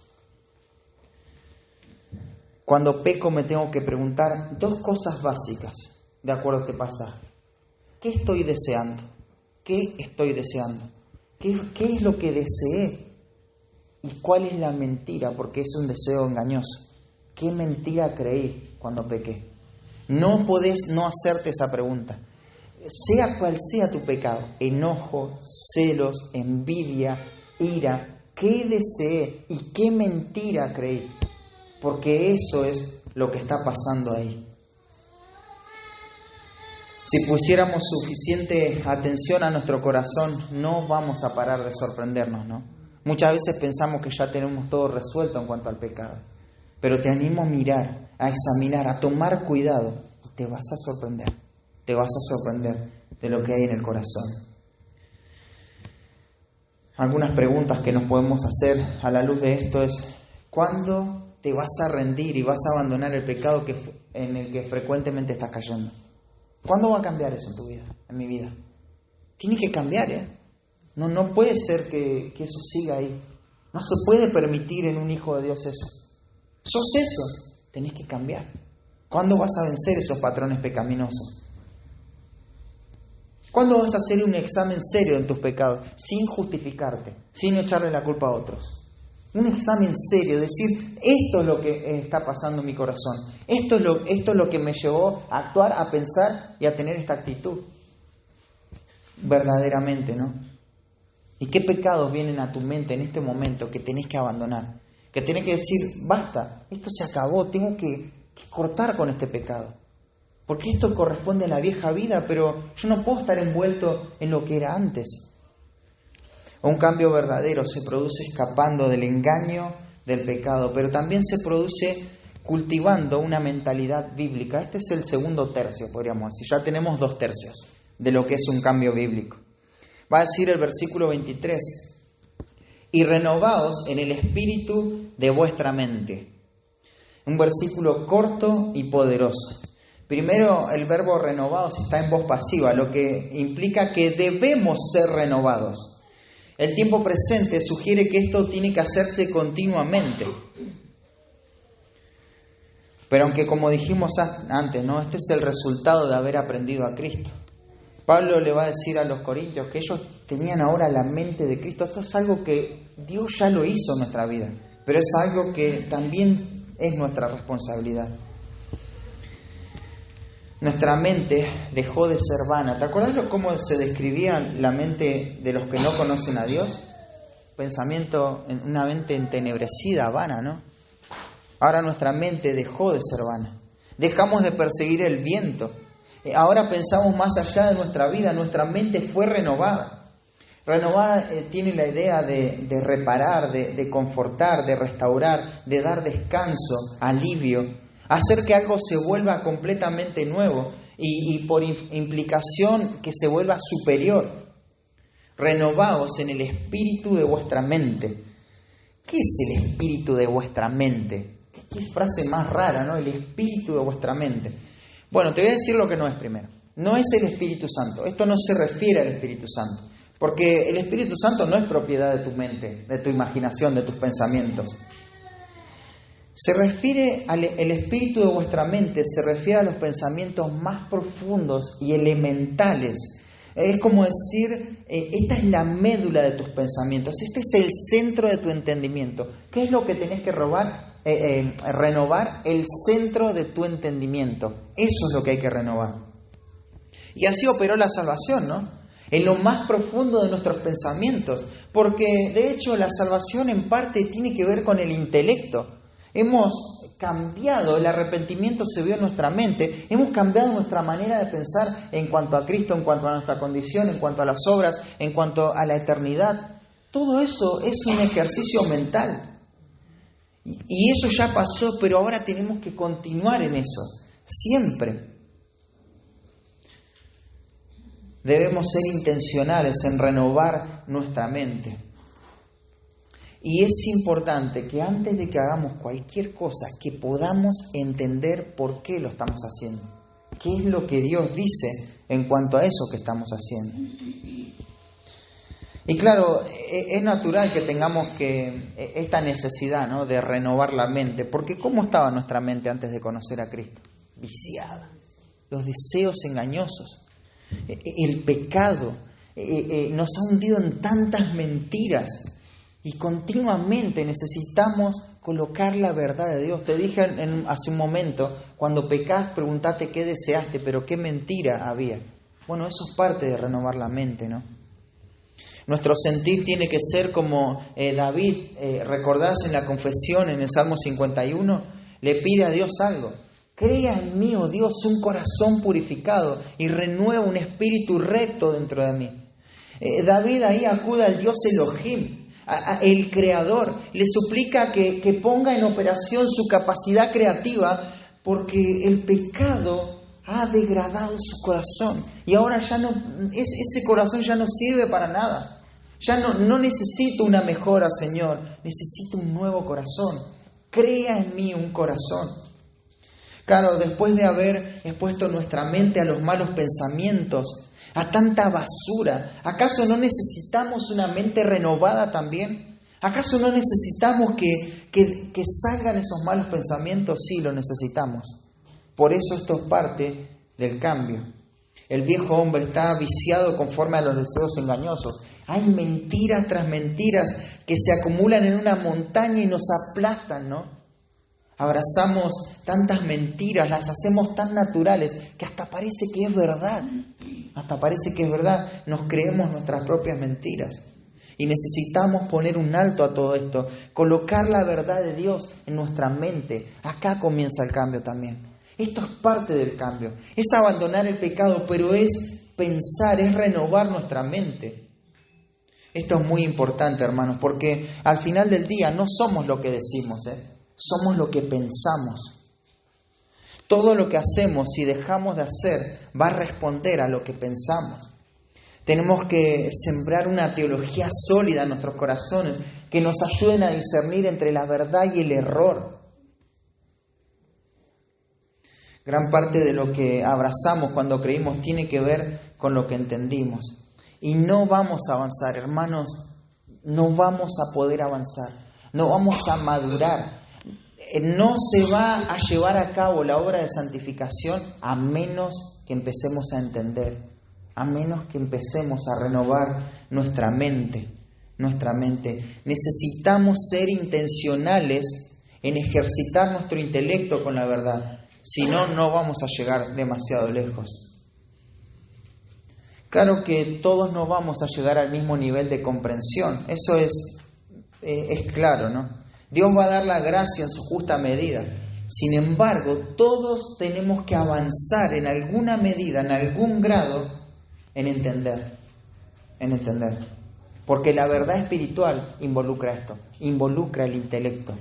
Cuando peco me tengo que preguntar dos cosas básicas, de acuerdo a este pasaje. ¿Qué estoy deseando? ¿Qué estoy deseando? ¿Qué es lo que deseé? ¿Y cuál es la mentira? Porque es un deseo engañoso. ¿Qué mentira creí cuando pequé? No podés no hacerte esa pregunta. Sea cual sea tu pecado, enojo, celos, envidia, ira, ¿qué deseé y qué mentira creí? Porque eso es lo que está pasando ahí. Si pusiéramos suficiente atención a nuestro corazón, no vamos a parar de sorprendernos, ¿no? Muchas veces pensamos que ya tenemos todo resuelto en cuanto al pecado. Pero te animo a mirar, a examinar, a tomar cuidado y te vas a sorprender. Te vas a sorprender de lo que hay en el corazón. Algunas preguntas que nos podemos hacer a la luz de esto es: ¿cuándo te vas a rendir y vas a abandonar el pecado en el que frecuentemente estás cayendo? ¿Cuándo va a cambiar eso en tu vida, en mi vida? Tiene que cambiar, ¿eh? No puede ser que eso siga ahí. No se puede permitir en un hijo de Dios eso. Sos eso, tenés que cambiar. ¿Cuándo vas a vencer esos patrones pecaminosos? ¿Cuándo vas a hacer un examen serio en tus pecados? Sin justificarte, sin echarle la culpa a otros. Un examen serio, decir, esto es lo que está pasando en mi corazón. Esto es lo que me llevó a actuar, a pensar y a tener esta actitud. Verdaderamente, ¿no? ¿Y qué pecados vienen a tu mente en este momento que tenés que abandonar? Que tenés que decir, basta, esto se acabó, tengo que cortar con este pecado. Porque esto corresponde a la vieja vida, pero yo no puedo estar envuelto en lo que era antes. Un cambio verdadero se produce escapando del engaño del pecado, pero también se produce cultivando una mentalidad bíblica. Este es el segundo tercio, podríamos decir. Ya tenemos 2 tercios de lo que es un cambio bíblico. Va a decir el versículo 23, y renovaos en el espíritu de vuestra mente. Un versículo corto y poderoso. Primero, el verbo renovados está en voz pasiva, lo que implica que debemos ser renovados. El tiempo presente sugiere que esto tiene que hacerse continuamente. Pero aunque, como dijimos antes, ¿no? Este es el resultado de haber aprendido a Cristo. Pablo le va a decir a los corintios que ellos tenían ahora la mente de Cristo. Esto es algo que Dios ya lo hizo en nuestra vida, pero es algo que también es nuestra responsabilidad. Nuestra mente dejó de ser vana. ¿Te acuerdas cómo se describía la mente de los que no conocen a Dios? Pensamiento, una mente entenebrecida, vana, ¿no? Ahora nuestra mente dejó de ser vana. Dejamos de perseguir el viento. Ahora pensamos más allá de nuestra vida. Nuestra mente fue renovada. Renovar tiene la idea de reparar, de confortar, de restaurar, de dar descanso, alivio. Hacer que algo se vuelva completamente nuevo y por implicación que se vuelva superior. Renovaos en el espíritu de vuestra mente. ¿Qué es el espíritu de vuestra mente? ¿Qué frase más rara, ¿no? El espíritu de vuestra mente. Bueno, te voy a decir lo que no es primero. No es el Espíritu Santo. Esto no se refiere al Espíritu Santo. Porque el Espíritu Santo no es propiedad de tu mente, de tu imaginación, de tus pensamientos. Se refiere el espíritu de vuestra mente, se refiere a los pensamientos más profundos y elementales. Es como decir, esta es la médula de tus pensamientos, este es el centro de tu entendimiento. ¿Qué es lo que tenés que renovar? El centro de tu entendimiento. Eso es lo que hay que renovar. Y así operó la salvación, ¿no? En lo más profundo de nuestros pensamientos. Porque de hecho la salvación en parte tiene que ver con el intelecto. Hemos cambiado, el arrepentimiento se vio en nuestra mente, hemos cambiado nuestra manera de pensar en cuanto a Cristo, en cuanto a nuestra condición, en cuanto a las obras, en cuanto a la eternidad. Todo eso es un ejercicio mental. Y eso ya pasó, pero ahora tenemos que continuar en eso, siempre. Debemos ser intencionales en renovar nuestra mente. Y es importante que antes de que hagamos cualquier cosa, que podamos entender por qué lo estamos haciendo. ¿Qué es lo que Dios dice en cuanto a eso que estamos haciendo? Y claro, es natural que tengamos esta necesidad, ¿no?, de renovar la mente. Porque ¿cómo estaba nuestra mente antes de conocer a Cristo? Viciada. Los deseos engañosos. El pecado nos ha hundido en tantas mentiras. Y continuamente necesitamos colocar la verdad de Dios. Te dije hace un momento, cuando pecás, preguntate qué deseaste, pero qué mentira había. Bueno, eso es parte de renovar la mente, ¿no? Nuestro sentir tiene que ser como David, recordás en la confesión, en el Salmo 51, le pide a Dios algo. Crea en mí, oh Dios, un corazón purificado y renueva un espíritu recto dentro de mí. David ahí acude al Dios Elohim, el Creador, le suplica que ponga en operación su capacidad creativa porque el pecado ha degradado su corazón y ahora ya no, ese corazón ya no sirve para nada. Ya no necesito una mejora, Señor, necesito un nuevo corazón. Crea en mí un corazón. Claro, después de haber expuesto nuestra mente a los malos pensamientos, a tanta basura, ¿acaso no necesitamos una mente renovada también? ¿Acaso no necesitamos que salgan esos malos pensamientos? Sí, lo necesitamos. Por eso esto es parte del cambio. El viejo hombre está viciado conforme a los deseos engañosos. Hay mentiras tras mentiras que se acumulan en una montaña y nos aplastan, ¿no? Abrazamos tantas mentiras, las hacemos tan naturales que hasta parece que es verdad. Hasta parece que es verdad. Nos creemos nuestras propias mentiras. Y necesitamos poner un alto a todo esto, colocar la verdad de Dios en nuestra mente. Acá comienza el cambio también. Esto es parte del cambio. Es abandonar el pecado, pero es pensar, es renovar nuestra mente. Esto es muy importante, hermanos, porque al final del día no somos lo que decimos, somos lo que pensamos. Todo lo que hacemos y dejamos de hacer va a responder a lo que pensamos. Tenemos que sembrar una teología sólida en nuestros corazones que nos ayuden a discernir entre la verdad y el error. Gran parte de lo que abrazamos cuando creímos tiene que ver con lo que entendimos. Y no vamos a avanzar, hermanos, no vamos a poder avanzar, no vamos a madurar. No se va a llevar a cabo la obra de santificación a menos que empecemos a entender. A menos que empecemos a renovar nuestra mente. Necesitamos ser intencionales en ejercitar nuestro intelecto con la verdad. Si no, no vamos a llegar demasiado lejos. Claro que todos no vamos a llegar al mismo nivel de comprensión. Eso es claro, ¿no? Dios va a dar la gracia en su justa medida. Sin embargo, todos tenemos que avanzar en alguna medida, en algún grado, en entender. Porque la verdad espiritual involucra esto, involucra el intelecto.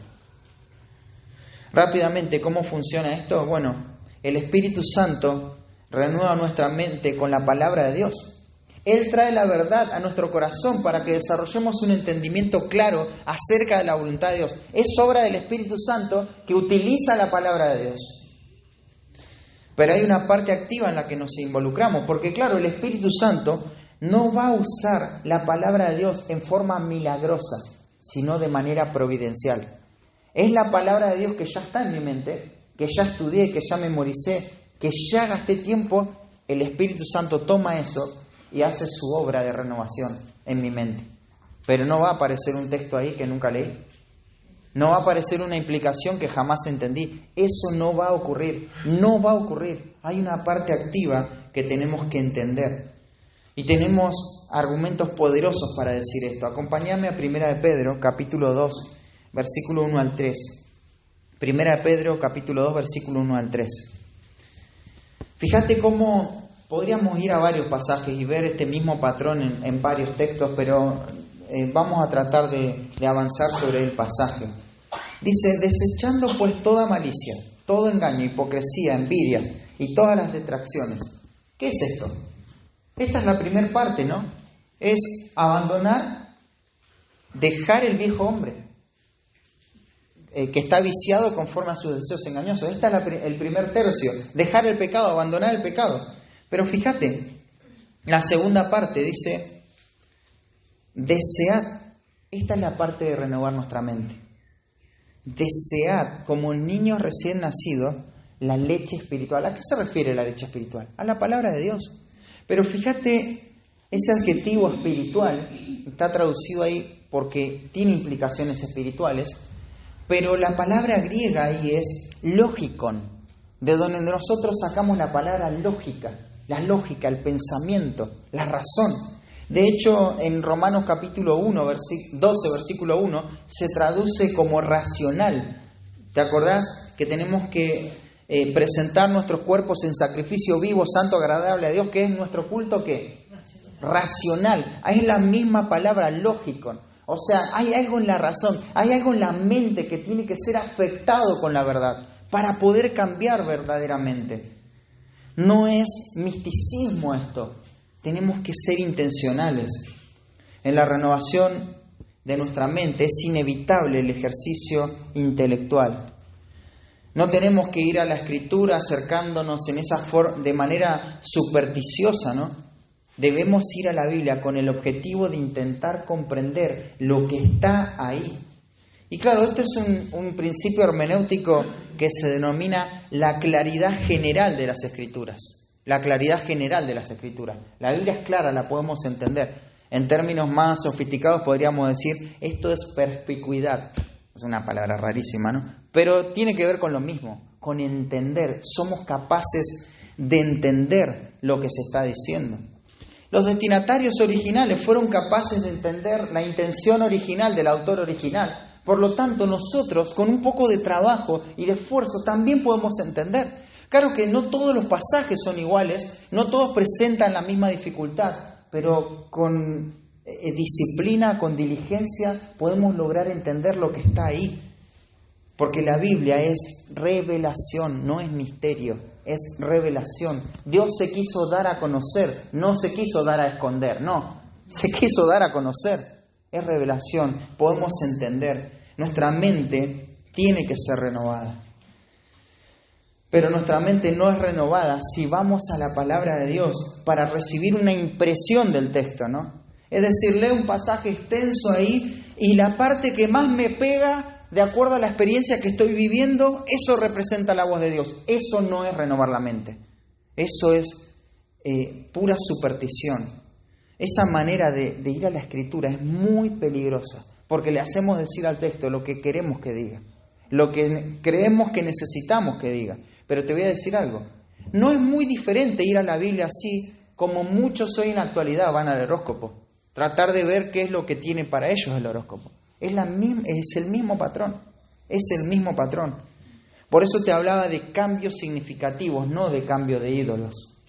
Rápidamente, ¿cómo funciona esto? Bueno, el Espíritu Santo renueva nuestra mente con la palabra de Dios. Él trae la verdad a nuestro corazón para que desarrollemos un entendimiento claro acerca de la voluntad de Dios. Es obra del Espíritu Santo que utiliza la palabra de Dios. Pero hay una parte activa en la que nos involucramos, porque claro, el Espíritu Santo no va a usar la palabra de Dios en forma milagrosa, sino de manera providencial. Es la palabra de Dios que ya está en mi mente, que ya estudié, que ya memoricé, que ya gasté tiempo. El Espíritu Santo toma eso y hace su obra de renovación en mi mente. Pero no va a aparecer un texto ahí que nunca leí. No va a aparecer una implicación que jamás entendí. Eso no va a ocurrir. No va a ocurrir. Hay una parte activa que tenemos que entender. Y tenemos argumentos poderosos para decir esto. Acompáñame a 1 de Pedro, capítulo 2, versículo 1 al 3. 1 de Pedro, capítulo 2, versículo 1 al 3. Fíjate cómo podríamos ir a varios pasajes y ver este mismo patrón en varios textos, pero vamos a tratar de avanzar sobre el pasaje. Dice, desechando pues toda malicia, todo engaño, hipocresía, envidias y todas las detracciones. ¿Qué es esto? Esta es la primera parte, ¿no? Es abandonar, dejar el viejo hombre, que está viciado conforme a sus deseos engañosos. Este es el primer tercio, dejar el pecado, abandonar el pecado. Pero fíjate, la segunda parte dice, desead. Esta es la parte de renovar nuestra mente. Desead, como niños recién nacidos, la leche espiritual. ¿A qué se refiere la leche espiritual? A la palabra de Dios. Pero fíjate, ese adjetivo espiritual está traducido ahí porque tiene implicaciones espirituales, pero la palabra griega ahí es logikon, de donde nosotros sacamos la palabra lógica, la lógica, el pensamiento, la razón. De hecho, en Romanos capítulo 1, 12, versículo 1, se traduce como racional. ¿Te acordás que tenemos que presentar nuestros cuerpos en sacrificio vivo, santo, agradable a Dios, que es nuestro culto? ¿Qué? Racional. Ahí es la misma palabra, lógico. O sea, hay algo en la razón, hay algo en la mente que tiene que ser afectado con la verdad para poder cambiar verdaderamente. No es misticismo esto. Tenemos que ser intencionales. En la renovación de nuestra mente es inevitable el ejercicio intelectual. No tenemos que ir a la Escritura acercándonos en esa de manera supersticiosa, ¿no? Debemos ir a la Biblia con el objetivo de intentar comprender lo que está ahí. Y claro, esto es un principio hermenéutico que se denomina la claridad general de las Escrituras. la claridad general de las Escrituras. La Biblia es clara, la podemos entender. En términos más sofisticados podríamos decir, esto es perspicuidad. Es una palabra rarísima, ¿no? Pero tiene que ver con lo mismo, con entender. Somos capaces de entender lo que se está diciendo. Los destinatarios originales fueron capaces de entender la intención original del autor original. Por lo tanto, nosotros, con un poco de trabajo y de esfuerzo, también podemos entender. Claro que no todos los pasajes son iguales, no todos presentan la misma dificultad, pero con disciplina, con diligencia, podemos lograr entender lo que está ahí. Porque la Biblia es revelación, no es misterio, es revelación. Dios se quiso dar a conocer, no se quiso dar a esconder, no, se quiso dar a conocer. Es revelación, podemos entender. Nuestra mente tiene que ser renovada. Pero nuestra mente no es renovada si vamos a la palabra de Dios para recibir una impresión del texto, ¿no? Es decir, leo un pasaje extenso ahí y la parte que más me pega, de acuerdo a la experiencia que estoy viviendo, eso representa la voz de Dios. Eso no es renovar la mente. Eso es pura superstición. Esa manera de ir a la Escritura es muy peligrosa, porque le hacemos decir al texto lo que queremos que diga, lo que creemos que necesitamos que diga. Pero te voy a decir algo, no es muy diferente ir a la Biblia así como muchos hoy en la actualidad van al horóscopo, tratar de ver qué es lo que tiene para ellos el horóscopo. Es el mismo patrón, es el mismo patrón. Por eso te hablaba de cambios significativos, no de cambio de ídolos.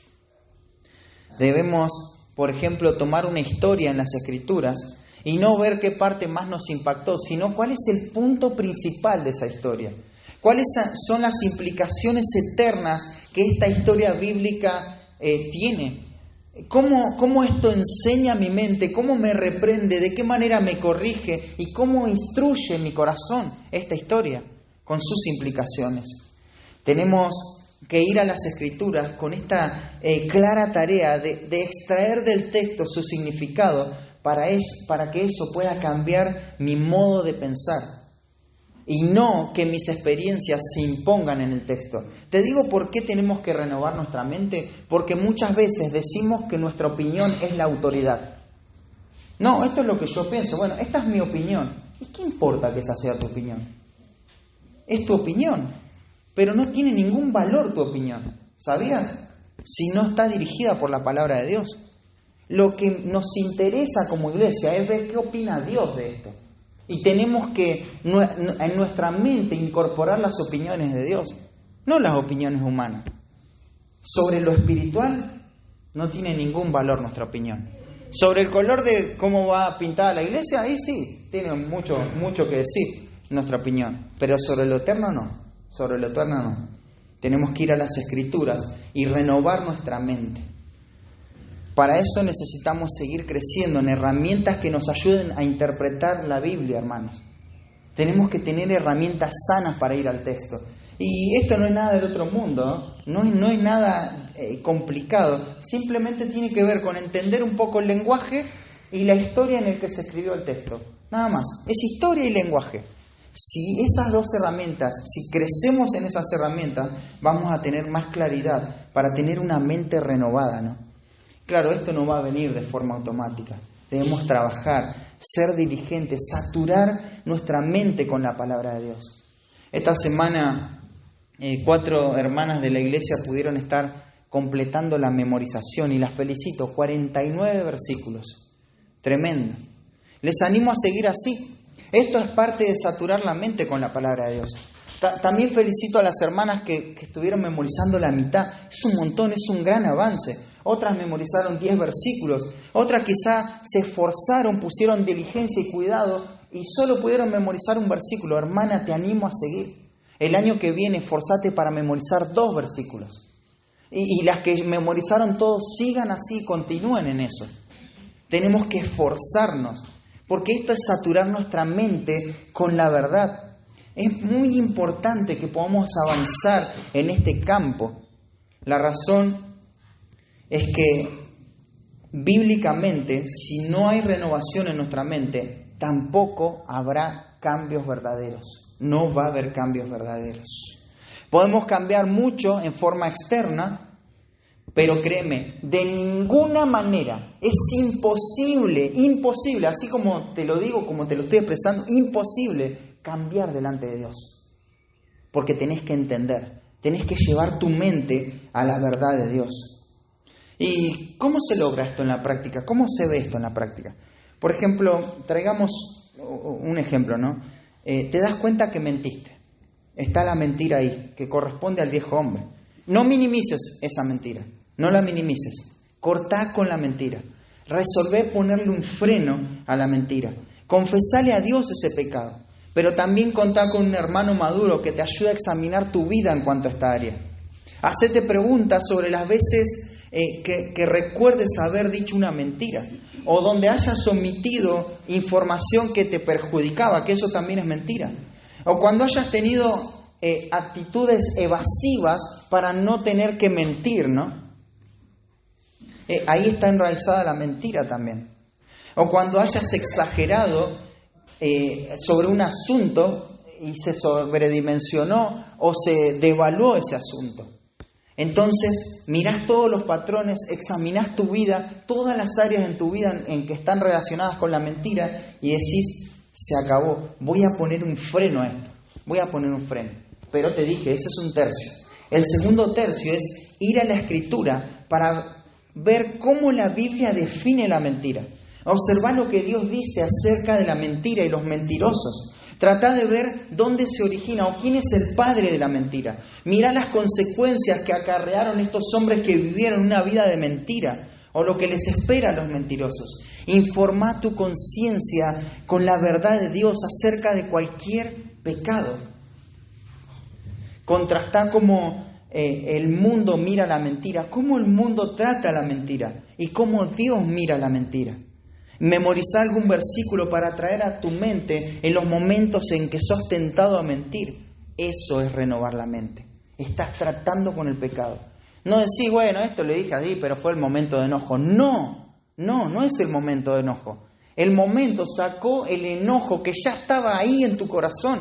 Debemos, por ejemplo, tomar una historia en las Escrituras y no ver qué parte más nos impactó, sino cuál es el punto principal de esa historia. ¿Cuáles son las implicaciones eternas que esta historia bíblica tiene? ¿Cómo esto enseña a mi mente? ¿Cómo me reprende? ¿De qué manera me corrige? ¿Y cómo instruye mi corazón esta historia con sus implicaciones? Tenemos que ir a las Escrituras con esta clara tarea de extraer del texto su significado para que eso pueda cambiar mi modo de pensar. Y no que mis experiencias se impongan en el texto. Te digo por qué tenemos que renovar nuestra mente. Porque muchas veces decimos que nuestra opinión es la autoridad. No, esto es lo que yo pienso. Bueno, esta es mi opinión. ¿Y qué importa que esa sea tu opinión? Es tu opinión. Pero no tiene ningún valor tu opinión. ¿Sabías? Si no está dirigida por la palabra de Dios. Lo que nos interesa como iglesia es ver qué opina Dios de esto. Y tenemos que en nuestra mente incorporar las opiniones de Dios, no las opiniones humanas. Sobre lo espiritual no tiene ningún valor nuestra opinión. Sobre el color de cómo va pintada la iglesia, ahí sí, tiene mucho que decir nuestra opinión. Pero sobre lo eterno no, sobre lo eterno no. Tenemos que ir a las Escrituras y renovar nuestra mente. Para eso necesitamos seguir creciendo en herramientas que nos ayuden a interpretar la Biblia, hermanos. Tenemos que tener herramientas sanas para ir al texto. Y esto no es nada del otro mundo, no es nada complicado. Simplemente tiene que ver con entender un poco el lenguaje y la historia en la que se escribió el texto. Nada más. Es historia y lenguaje. Si esas dos herramientas, si crecemos en esas herramientas, vamos a tener más claridad para tener una mente renovada, ¿no? Claro, esto no va a venir de forma automática. Debemos trabajar, ser diligentes, saturar nuestra mente con la palabra de Dios. Esta semana 4 hermanas de la iglesia pudieron estar completando la memorización y las felicito, 49 versículos. Tremendo. Les animo a seguir así. Esto es parte de saturar la mente con la palabra de Dios. También felicito a las hermanas que estuvieron memorizando la mitad. Es un montón, es un gran avance. Otras memorizaron 10 versículos. Otras quizá se esforzaron, pusieron diligencia y cuidado y solo pudieron memorizar un versículo. Hermana, te animo a seguir. El año que viene, esforzate para memorizar 2 versículos. Y las que memorizaron todos, sigan así, continúen en eso. Tenemos que esforzarnos, porque esto es saturar nuestra mente con la verdad. Es muy importante que podamos avanzar en este campo. La razón es que bíblicamente, si no hay renovación en nuestra mente, tampoco habrá cambios verdaderos. No va a haber cambios verdaderos. Podemos cambiar mucho en forma externa, Pero créeme, de ninguna manera es imposible, así como te lo digo, como te lo estoy expresando, imposible cambiar delante de Dios. Porque tenés que entender, tenés que llevar tu mente a la verdad de Dios. ¿Y cómo se logra esto en la práctica? ¿Cómo se ve esto en la práctica? Por ejemplo, traigamos un ejemplo, ¿no? Te das cuenta que mentiste. Está la mentira ahí, que corresponde al viejo hombre. No minimices esa mentira. No la minimices. Cortá con la mentira. Resolvé ponerle un freno a la mentira. Confesale a Dios ese pecado. Pero también contá con un hermano maduro que te ayude a examinar tu vida en cuanto a esta área. Hacete preguntas sobre las veces que recuerdes haber dicho una mentira. O donde hayas omitido información que te perjudicaba, que eso también es mentira. O cuando hayas tenido actitudes evasivas para no tener que mentir, ¿no? Ahí está enraizada la mentira también. O cuando hayas exagerado sobre un asunto y se sobredimensionó o se devaluó ese asunto. Entonces, mirás todos los patrones, examinás tu vida, todas las áreas en tu vida en que están relacionadas con la mentira y decís, se acabó, voy a poner un freno a esto, voy a poner un freno. Pero te dije, ese es un tercio. El segundo tercio es ir a la Escritura para ver cómo la Biblia define la mentira. Observar lo que Dios dice acerca de la mentira y los mentirosos. Trata de ver dónde se origina o quién es el padre de la mentira. Mira las consecuencias que acarrearon estos hombres que vivieron una vida de mentira o lo que les espera a los mentirosos. Informa tu conciencia con la verdad de Dios acerca de cualquier pecado. Contrastá cómo el mundo mira la mentira, cómo el mundo trata la mentira y cómo Dios mira la mentira. Memorizá algún versículo para traer a tu mente en los momentos en que sos tentado a mentir. Eso es renovar la mente. Estás tratando con el pecado. No decís, bueno, esto le dije así, pero fue el momento de enojo. No es el momento de enojo. El momento sacó el enojo que ya estaba ahí en tu corazón.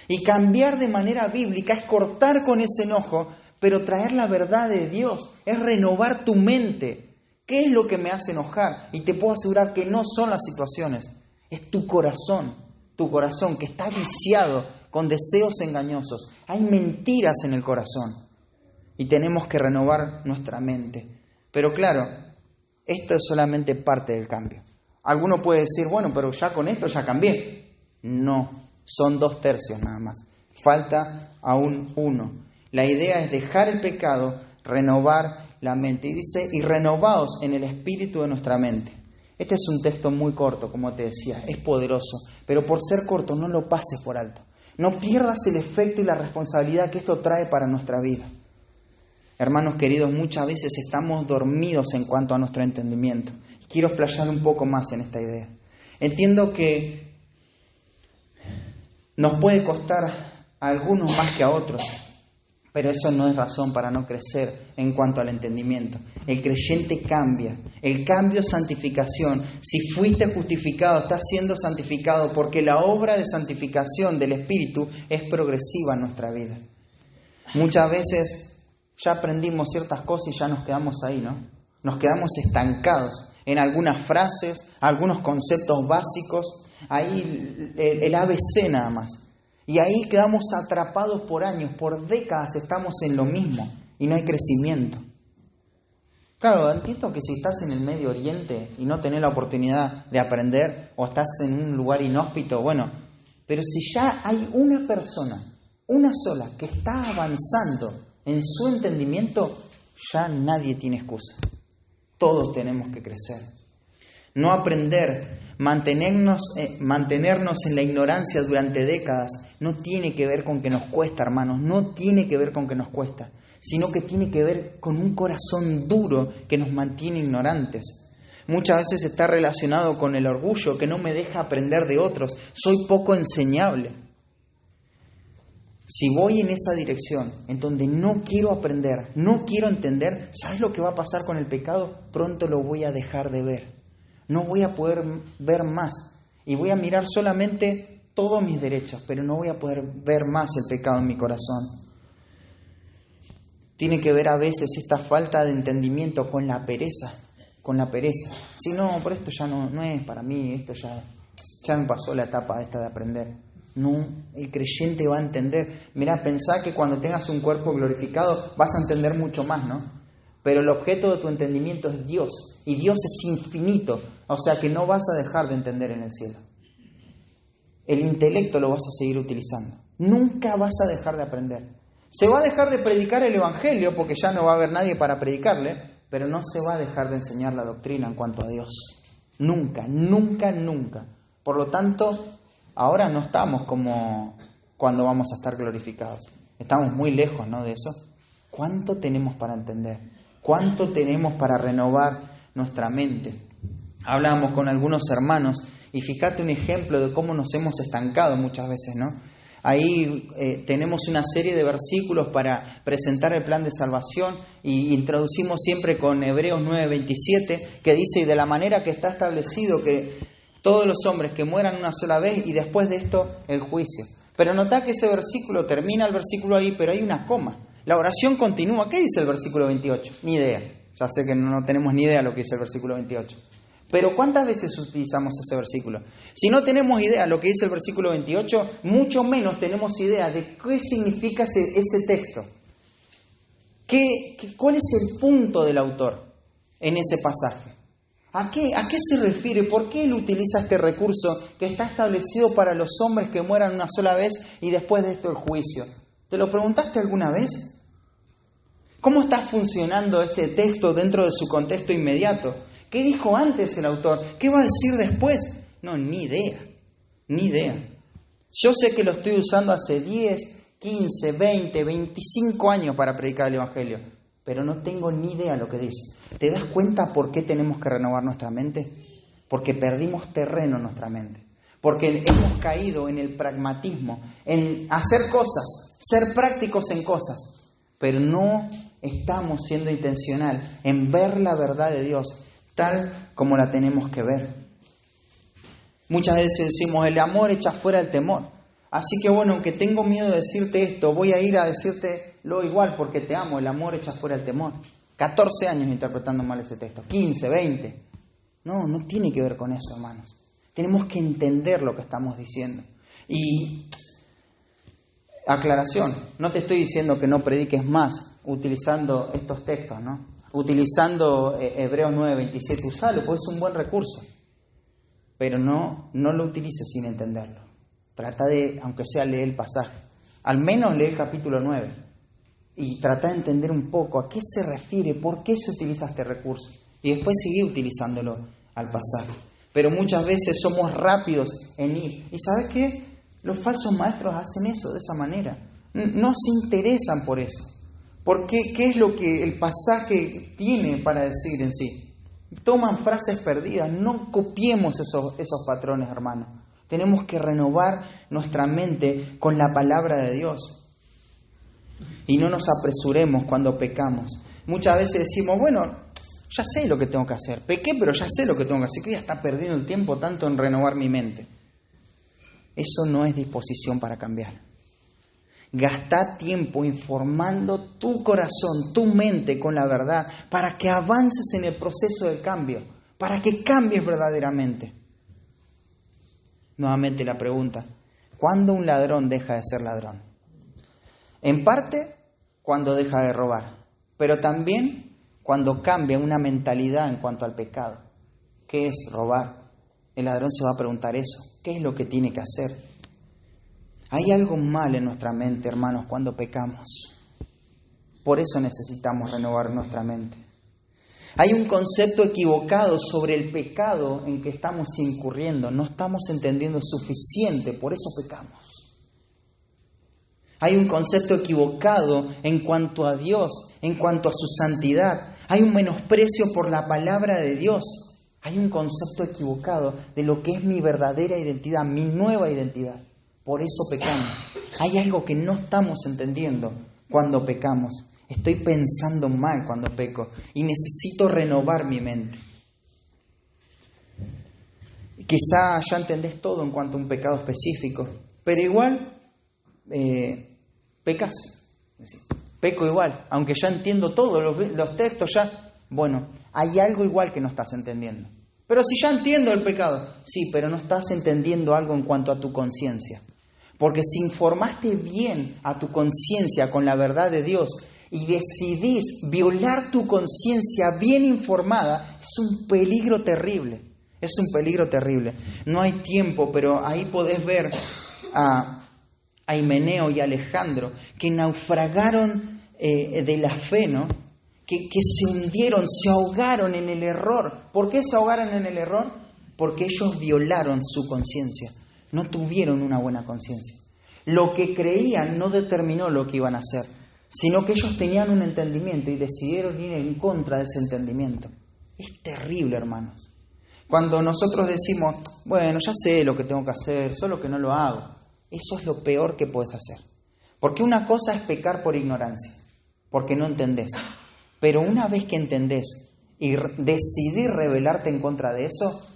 Y cambiar de manera bíblica es cortar con ese enojo, pero traer la verdad de Dios. Es renovar tu mente. ¿Qué es lo que me hace enojar? Y te puedo asegurar que no son las situaciones, es tu corazón que está viciado con deseos engañosos. Hay mentiras en el corazón y tenemos que renovar nuestra mente. Pero claro, esto es solamente parte del cambio. Alguno puede decir, bueno, pero ya con esto ya cambié. No, son 2 tercios nada más. Falta aún 1. La idea es dejar el pecado, renovar la mente. Y dice, y renovaos en el espíritu de nuestra mente. Este es un texto muy corto, como te decía, es poderoso, pero por ser corto no lo pases por alto. No pierdas el efecto y la responsabilidad que esto trae para nuestra vida. Hermanos queridos, muchas veces estamos dormidos en cuanto a nuestro entendimiento. Quiero explayar un poco más en esta idea. Entiendo que nos puede costar a algunos más que a otros, pero eso no es razón para no crecer en cuanto al entendimiento. El creyente cambia. El cambio es santificación. Si fuiste justificado, estás siendo santificado porque la obra de santificación del Espíritu es progresiva en nuestra vida. Muchas veces ya aprendimos ciertas cosas y ya nos quedamos ahí, ¿no? Nos quedamos estancados en algunas frases, algunos conceptos básicos, ahí el ABC nada más. Y ahí quedamos atrapados por años, por décadas estamos en lo mismo y no hay crecimiento. Claro, entiendo que si estás en el Medio Oriente y no tenés la oportunidad de aprender o estás en un lugar inhóspito, bueno, pero si ya hay una persona, una sola, que está avanzando en su entendimiento, ya nadie tiene excusa. Todos tenemos que crecer. No aprender, mantenernos en la ignorancia durante décadas no tiene que ver con que nos cuesta, hermanos, no tiene que ver con que nos cuesta, sino que tiene que ver con un corazón duro que nos mantiene ignorantes. Muchas veces está relacionado con el orgullo que no me deja aprender de otros, soy poco enseñable. Si voy en esa dirección, en donde no quiero aprender, no quiero entender, ¿sabes lo que va a pasar con el pecado? Pronto lo voy a dejar de ver. No voy a poder ver más y voy a mirar solamente todos mis derechos, pero no voy a poder ver más el pecado en mi corazón. Tiene que ver a veces esta falta de entendimiento con la pereza. Si no, por esto ya no es para mí, esto ya me pasó la etapa esta de aprender. No, el creyente va a entender. Mirá, pensá que cuando tengas un cuerpo glorificado vas a entender mucho más, ¿no? Pero el objeto de tu entendimiento es Dios. Y Dios es infinito. O sea que no vas a dejar de entender en el cielo. El intelecto lo vas a seguir utilizando. Nunca vas a dejar de aprender. Se va a dejar de predicar el Evangelio porque ya no va a haber nadie para predicarle, pero no se va a dejar de enseñar la doctrina en cuanto a Dios. Nunca, nunca, nunca. Por lo tanto, ahora no estamos como cuando vamos a estar glorificados. Estamos muy lejos, ¿no?, de eso. ¿Cuánto tenemos para entender? ¿Cuánto tenemos para renovar nuestra mente? Hablábamos con algunos hermanos y fíjate un ejemplo de cómo nos hemos estancado muchas veces, ¿no? Ahí tenemos una serie de versículos para presentar el plan de salvación y introducimos siempre con Hebreos 9:27, que dice: y de la manera que está establecido que todos los hombres que mueran una sola vez y después de esto el juicio. Pero notá que ese versículo, termina el versículo ahí, pero hay una coma. La oración continúa. ¿Qué dice el versículo 28? Ni idea. Ya sé que no tenemos ni idea lo que dice el versículo 28. Pero ¿cuántas veces utilizamos ese versículo? Si no tenemos idea de lo que dice el versículo 28, mucho menos tenemos idea de qué significa ese texto. ¿Cuál es el punto del autor en ese pasaje? ¿A qué se refiere? ¿Por qué él utiliza este recurso que está establecido para los hombres que mueran una sola vez y después de esto el juicio? ¿Te lo preguntaste alguna vez? ¿Cómo está funcionando este texto dentro de su contexto inmediato? ¿Qué dijo antes el autor? ¿Qué va a decir después? No, ni idea. Yo sé que lo estoy usando hace 10, 15, 20, 25 años para predicar el Evangelio, pero no tengo ni idea lo que dice. ¿Te das cuenta por qué tenemos que renovar nuestra mente? Porque perdimos terreno en nuestra mente. Porque hemos caído en el pragmatismo, en hacer cosas, ser prácticos en cosas, pero no estamos siendo intencional en ver la verdad de Dios tal como la tenemos que ver. Muchas veces decimos, el amor echa fuera el temor. Así que bueno, aunque tengo miedo de decirte esto, voy a ir a decírtelo igual porque te amo. El amor echa fuera el temor. 14 años interpretando mal ese texto, 15, 20. No tiene que ver con eso, hermanos. Tenemos que entender lo que estamos diciendo. Y aclaración, no te estoy diciendo que no prediques más utilizando estos textos, ¿no? Utilizando Hebreos 9:27, usalo, pues es un buen recurso. Pero no lo utilices sin entenderlo. Trata de, aunque sea, leer el pasaje. Al menos lee el capítulo 9. Y trata de entender un poco a qué se refiere, por qué se utiliza este recurso. Y después sigue utilizándolo al pasaje. Pero muchas veces somos rápidos en ir. ¿Y sabes qué? Los falsos maestros hacen eso de esa manera. No se interesan por eso. Porque ¿qué es lo que el pasaje tiene para decir en sí? Toman frases perdidas. No copiemos esos patrones, hermanos. Tenemos que renovar nuestra mente con la palabra de Dios. Y no nos apresuremos cuando pecamos. Muchas veces decimos, bueno, ya sé lo que tengo que hacer. Pequé, pero ya sé lo que tengo que hacer. Que ya está perdiendo el tiempo tanto en renovar mi mente. Eso no es disposición para cambiar. Gasta tiempo informando tu corazón, tu mente con la verdad, para que avances en el proceso de cambio, para que cambies verdaderamente. Nuevamente la pregunta, ¿cuándo un ladrón deja de ser ladrón? En parte, cuando deja de robar, pero también cuando cambia una mentalidad en cuanto al pecado. ¿Qué es robar? El ladrón se va a preguntar eso. ¿Qué es lo que tiene que hacer? Hay algo mal en nuestra mente, hermanos, cuando pecamos. Por eso necesitamos renovar nuestra mente. Hay un concepto equivocado sobre el pecado en que estamos incurriendo. No estamos entendiendo suficiente, por eso pecamos. Hay un concepto equivocado en cuanto a Dios, en cuanto a su santidad. Hay un menosprecio por la palabra de Dios. Hay un concepto equivocado de lo que es mi verdadera identidad, mi nueva identidad. Por eso pecamos. Hay algo que no estamos entendiendo cuando pecamos. Estoy pensando mal cuando peco y necesito renovar mi mente. Quizá ya entendés todo en cuanto a un pecado específico, pero igual pecas. Es decir, peco igual, aunque ya entiendo todos los textos, ya, bueno, hay algo igual que no estás entendiendo. Pero si ya entiendo el pecado, sí, pero no estás entendiendo algo en cuanto a tu conciencia. Porque si informaste bien a tu conciencia con la verdad de Dios y decidís violar tu conciencia bien informada, es un peligro terrible. Es un peligro terrible. No hay tiempo, pero ahí podés ver a Himeneo y Alejandro, que naufragaron de la fe, ¿no? Que se hundieron, se ahogaron en el error. ¿Por qué se ahogaron en el error? Porque ellos violaron su conciencia. No tuvieron una buena conciencia. Lo que creían no determinó lo que iban a hacer, sino que ellos tenían un entendimiento y decidieron ir en contra de ese entendimiento. Es terrible, hermanos. Cuando nosotros decimos, bueno, ya sé lo que tengo que hacer, solo que no lo hago, eso es lo peor que puedes hacer. Porque una cosa es pecar por ignorancia, porque no entendés. Pero una vez que entendés y decidir rebelarte en contra de eso,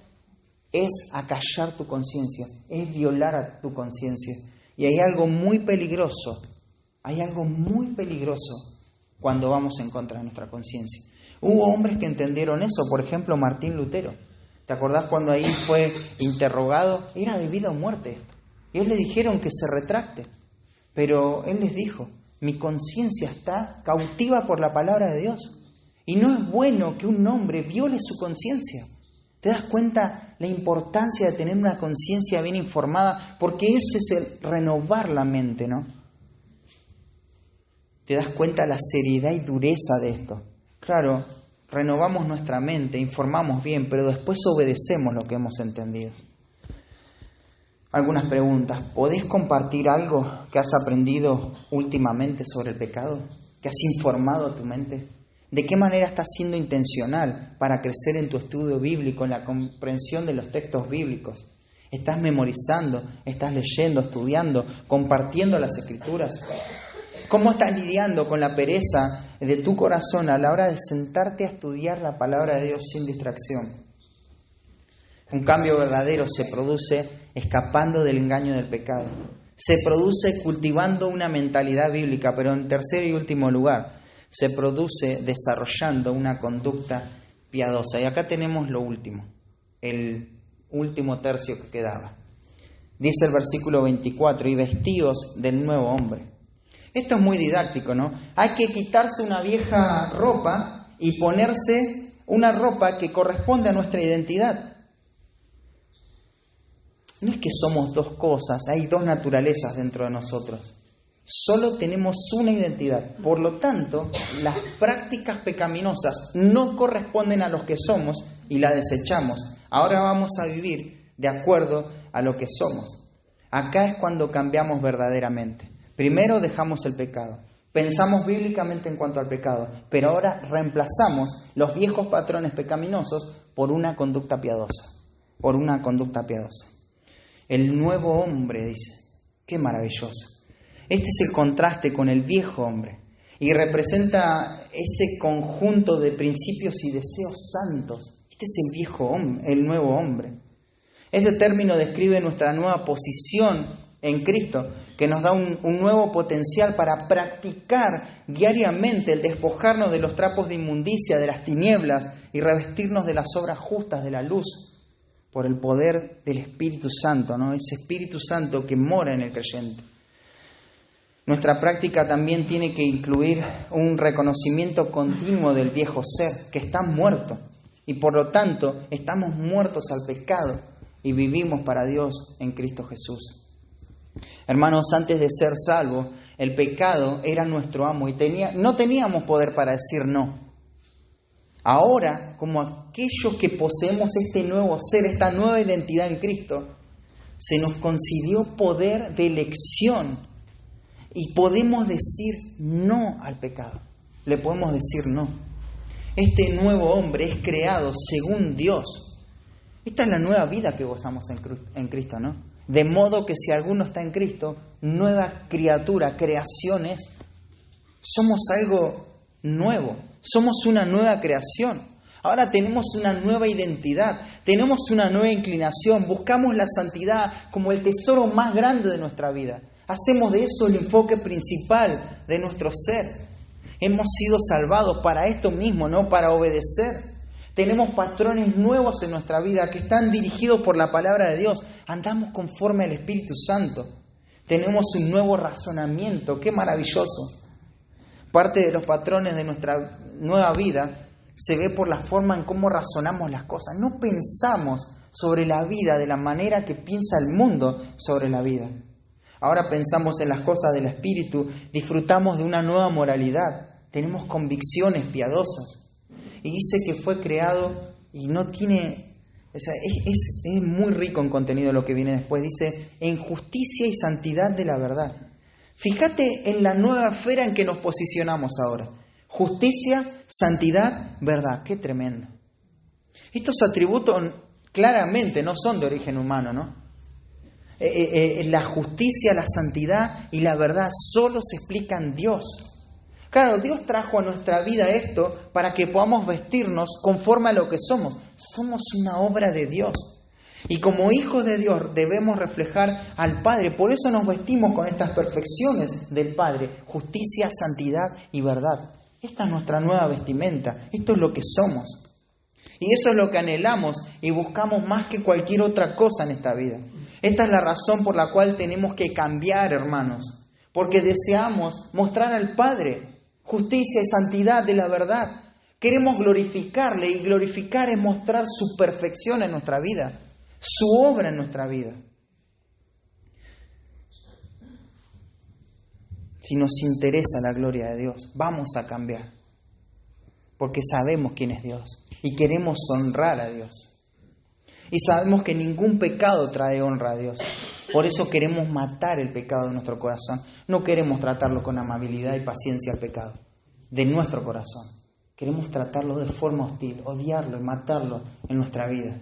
es acallar tu conciencia, es violar a tu conciencia. Y hay algo muy peligroso cuando vamos en contra de nuestra conciencia. Hubo hombres que entendieron eso, por ejemplo, Martín Lutero. ¿Te acordás cuando ahí fue interrogado? Era de vida o muerte esto. Y ellos le dijeron que se retracte. Pero él les dijo, mi conciencia está cautiva por la palabra de Dios. Y no es bueno que un hombre viole su conciencia. ¿Te das cuenta la importancia de tener una conciencia bien informada? Porque eso es el renovar la mente, ¿no? ¿Te das cuenta la seriedad y dureza de esto? Claro, renovamos nuestra mente, informamos bien, pero después obedecemos lo que hemos entendido. Algunas preguntas. ¿Podés compartir algo que has aprendido últimamente sobre el pecado? ¿Que has informado a tu mente? ¿De qué manera estás siendo intencional para crecer en tu estudio bíblico, en la comprensión de los textos bíblicos? ¿Estás memorizando? ¿Estás leyendo, estudiando, compartiendo las Escrituras? ¿Cómo estás lidiando con la pereza de tu corazón a la hora de sentarte a estudiar la palabra de Dios sin distracción? Un cambio verdadero se produce escapando del engaño del pecado. Se produce cultivando una mentalidad bíblica, pero en tercer y último lugar, se produce desarrollando una conducta piadosa. Y acá tenemos lo último, el último tercio que quedaba. Dice el versículo 24, y vestíos del nuevo hombre. Esto es muy didáctico, ¿no? Hay que quitarse una vieja ropa y ponerse una ropa que corresponde a nuestra identidad. No es que somos dos cosas, hay dos naturalezas dentro de nosotros. Solo tenemos una identidad. Por lo tanto, las prácticas pecaminosas no corresponden a lo que somos y la desechamos. Ahora vamos a vivir de acuerdo a lo que somos. Acá es cuando cambiamos verdaderamente. Primero dejamos el pecado. Pensamos bíblicamente en cuanto al pecado, pero ahora reemplazamos los viejos patrones pecaminosos por una conducta piadosa. Por una conducta piadosa. El nuevo hombre, dice. Qué maravilloso. Este es el contraste con el viejo hombre y representa ese conjunto de principios y deseos santos. Este es el viejo hombre, el nuevo hombre. Este término describe nuestra nueva posición en Cristo, que nos da un nuevo potencial para practicar diariamente el despojarnos de los trapos de inmundicia, de las tinieblas y revestirnos de las obras justas de la luz por el poder del Espíritu Santo, ¿no? Ese Espíritu Santo que mora en el creyente. Nuestra práctica también tiene que incluir un reconocimiento continuo del viejo ser, que está muerto. Y por lo tanto, estamos muertos al pecado y vivimos para Dios en Cristo Jesús. Hermanos, antes de ser salvos, el pecado era nuestro amo y no teníamos poder para decir no. Ahora, como aquellos que poseemos este nuevo ser, esta nueva identidad en Cristo, se nos concedió poder de elección. Y podemos decir no al pecado. Le podemos decir no. Este nuevo hombre es creado según Dios. Esta es la nueva vida que gozamos en Cristo, ¿no? De modo que si alguno está en Cristo, nueva criatura, creación es. Somos algo nuevo. Somos una nueva creación. Ahora tenemos una nueva identidad. Tenemos una nueva inclinación. Buscamos la santidad como el tesoro más grande de nuestra vida. Hacemos de eso el enfoque principal de nuestro ser. Hemos sido salvados para esto mismo, no para obedecer. Tenemos patrones nuevos en nuestra vida que están dirigidos por la palabra de Dios. Andamos conforme al Espíritu Santo. Tenemos un nuevo razonamiento. ¡Qué maravilloso! Parte de los patrones de nuestra nueva vida se ve por la forma en cómo razonamos las cosas. No pensamos sobre la vida de la manera que piensa el mundo sobre la vida. Ahora pensamos en las cosas del Espíritu, disfrutamos de una nueva moralidad, tenemos convicciones piadosas. Y dice que fue creado y no tiene... O sea, es muy rico en contenido lo que viene después. Dice, en justicia y santidad de la verdad. Fíjate en la nueva esfera en que nos posicionamos ahora. Justicia, santidad, verdad. ¡Qué tremendo! Estos atributos claramente no son de origen humano, ¿no? La justicia, la santidad y la verdad solo se explican Dios. Claro, Dios trajo a nuestra vida esto para que podamos vestirnos conforme a lo que somos. Somos una obra de Dios. Y como hijos de Dios debemos reflejar al Padre. Por eso nos vestimos con estas perfecciones del Padre. Justicia, santidad y verdad. Esta es nuestra nueva vestimenta. Esto es lo que somos. Y eso es lo que anhelamos y buscamos más que cualquier otra cosa en esta vida. Esta es la razón por la cual tenemos que cambiar, hermanos. Porque deseamos mostrar al Padre justicia y santidad de la verdad. Queremos glorificarle y glorificar es mostrar su perfección en nuestra vida, su obra en nuestra vida. Si nos interesa la gloria de Dios, vamos a cambiar. Porque sabemos quién es Dios y queremos honrar a Dios. Y sabemos que ningún pecado trae honra a Dios. Por eso queremos matar el pecado de nuestro corazón. No queremos tratarlo con amabilidad y paciencia al pecado de nuestro corazón. Queremos tratarlo de forma hostil, odiarlo y matarlo en nuestra vida.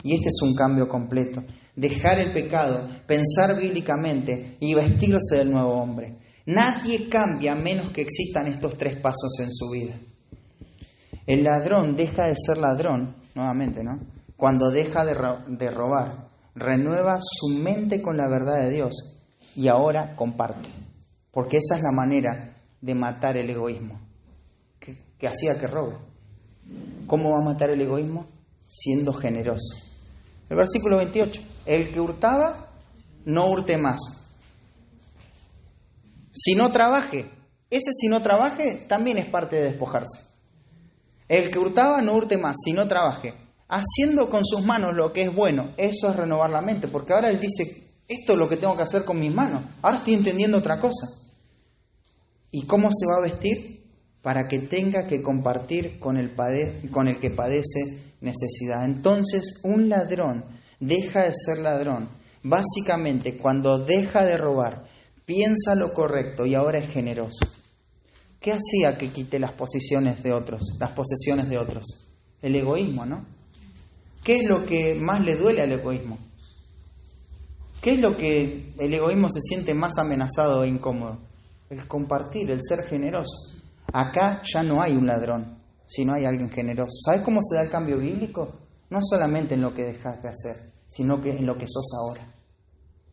Y este es un cambio completo. Dejar el pecado, pensar bíblicamente y vestirse del nuevo hombre. Nadie cambia a menos que existan estos 3 pasos en su vida. El ladrón deja de ser ladrón, nuevamente, ¿no? Cuando deja de robar, renueva su mente con la verdad de Dios y ahora comparte. Porque esa es la manera de matar el egoísmo, que hacía que robe. ¿Cómo va a matar el egoísmo? Siendo generoso. El versículo 28. El que hurtaba, no hurte más. Si no trabaje. Ese si no trabaje también es parte de despojarse. El que hurtaba, no hurte más, si no trabaje. Haciendo con sus manos lo que es bueno, eso es renovar la mente, porque ahora él dice, esto es lo que tengo que hacer con mis manos, ahora estoy entendiendo otra cosa. ¿Y cómo se va a vestir? Para que tenga que compartir con el que padece necesidad. Entonces, un ladrón deja de ser ladrón, básicamente cuando deja de robar, piensa lo correcto y ahora es generoso. ¿Qué hacía que quite las posesiones de otros? El egoísmo, ¿no? ¿Qué es lo que más le duele al egoísmo? ¿Qué es lo que el egoísmo se siente más amenazado e incómodo? El compartir, el ser generoso. Acá ya no hay un ladrón, sino hay alguien generoso. ¿Sabes cómo se da el cambio bíblico? No solamente en lo que dejas de hacer, sino que en lo que sos ahora.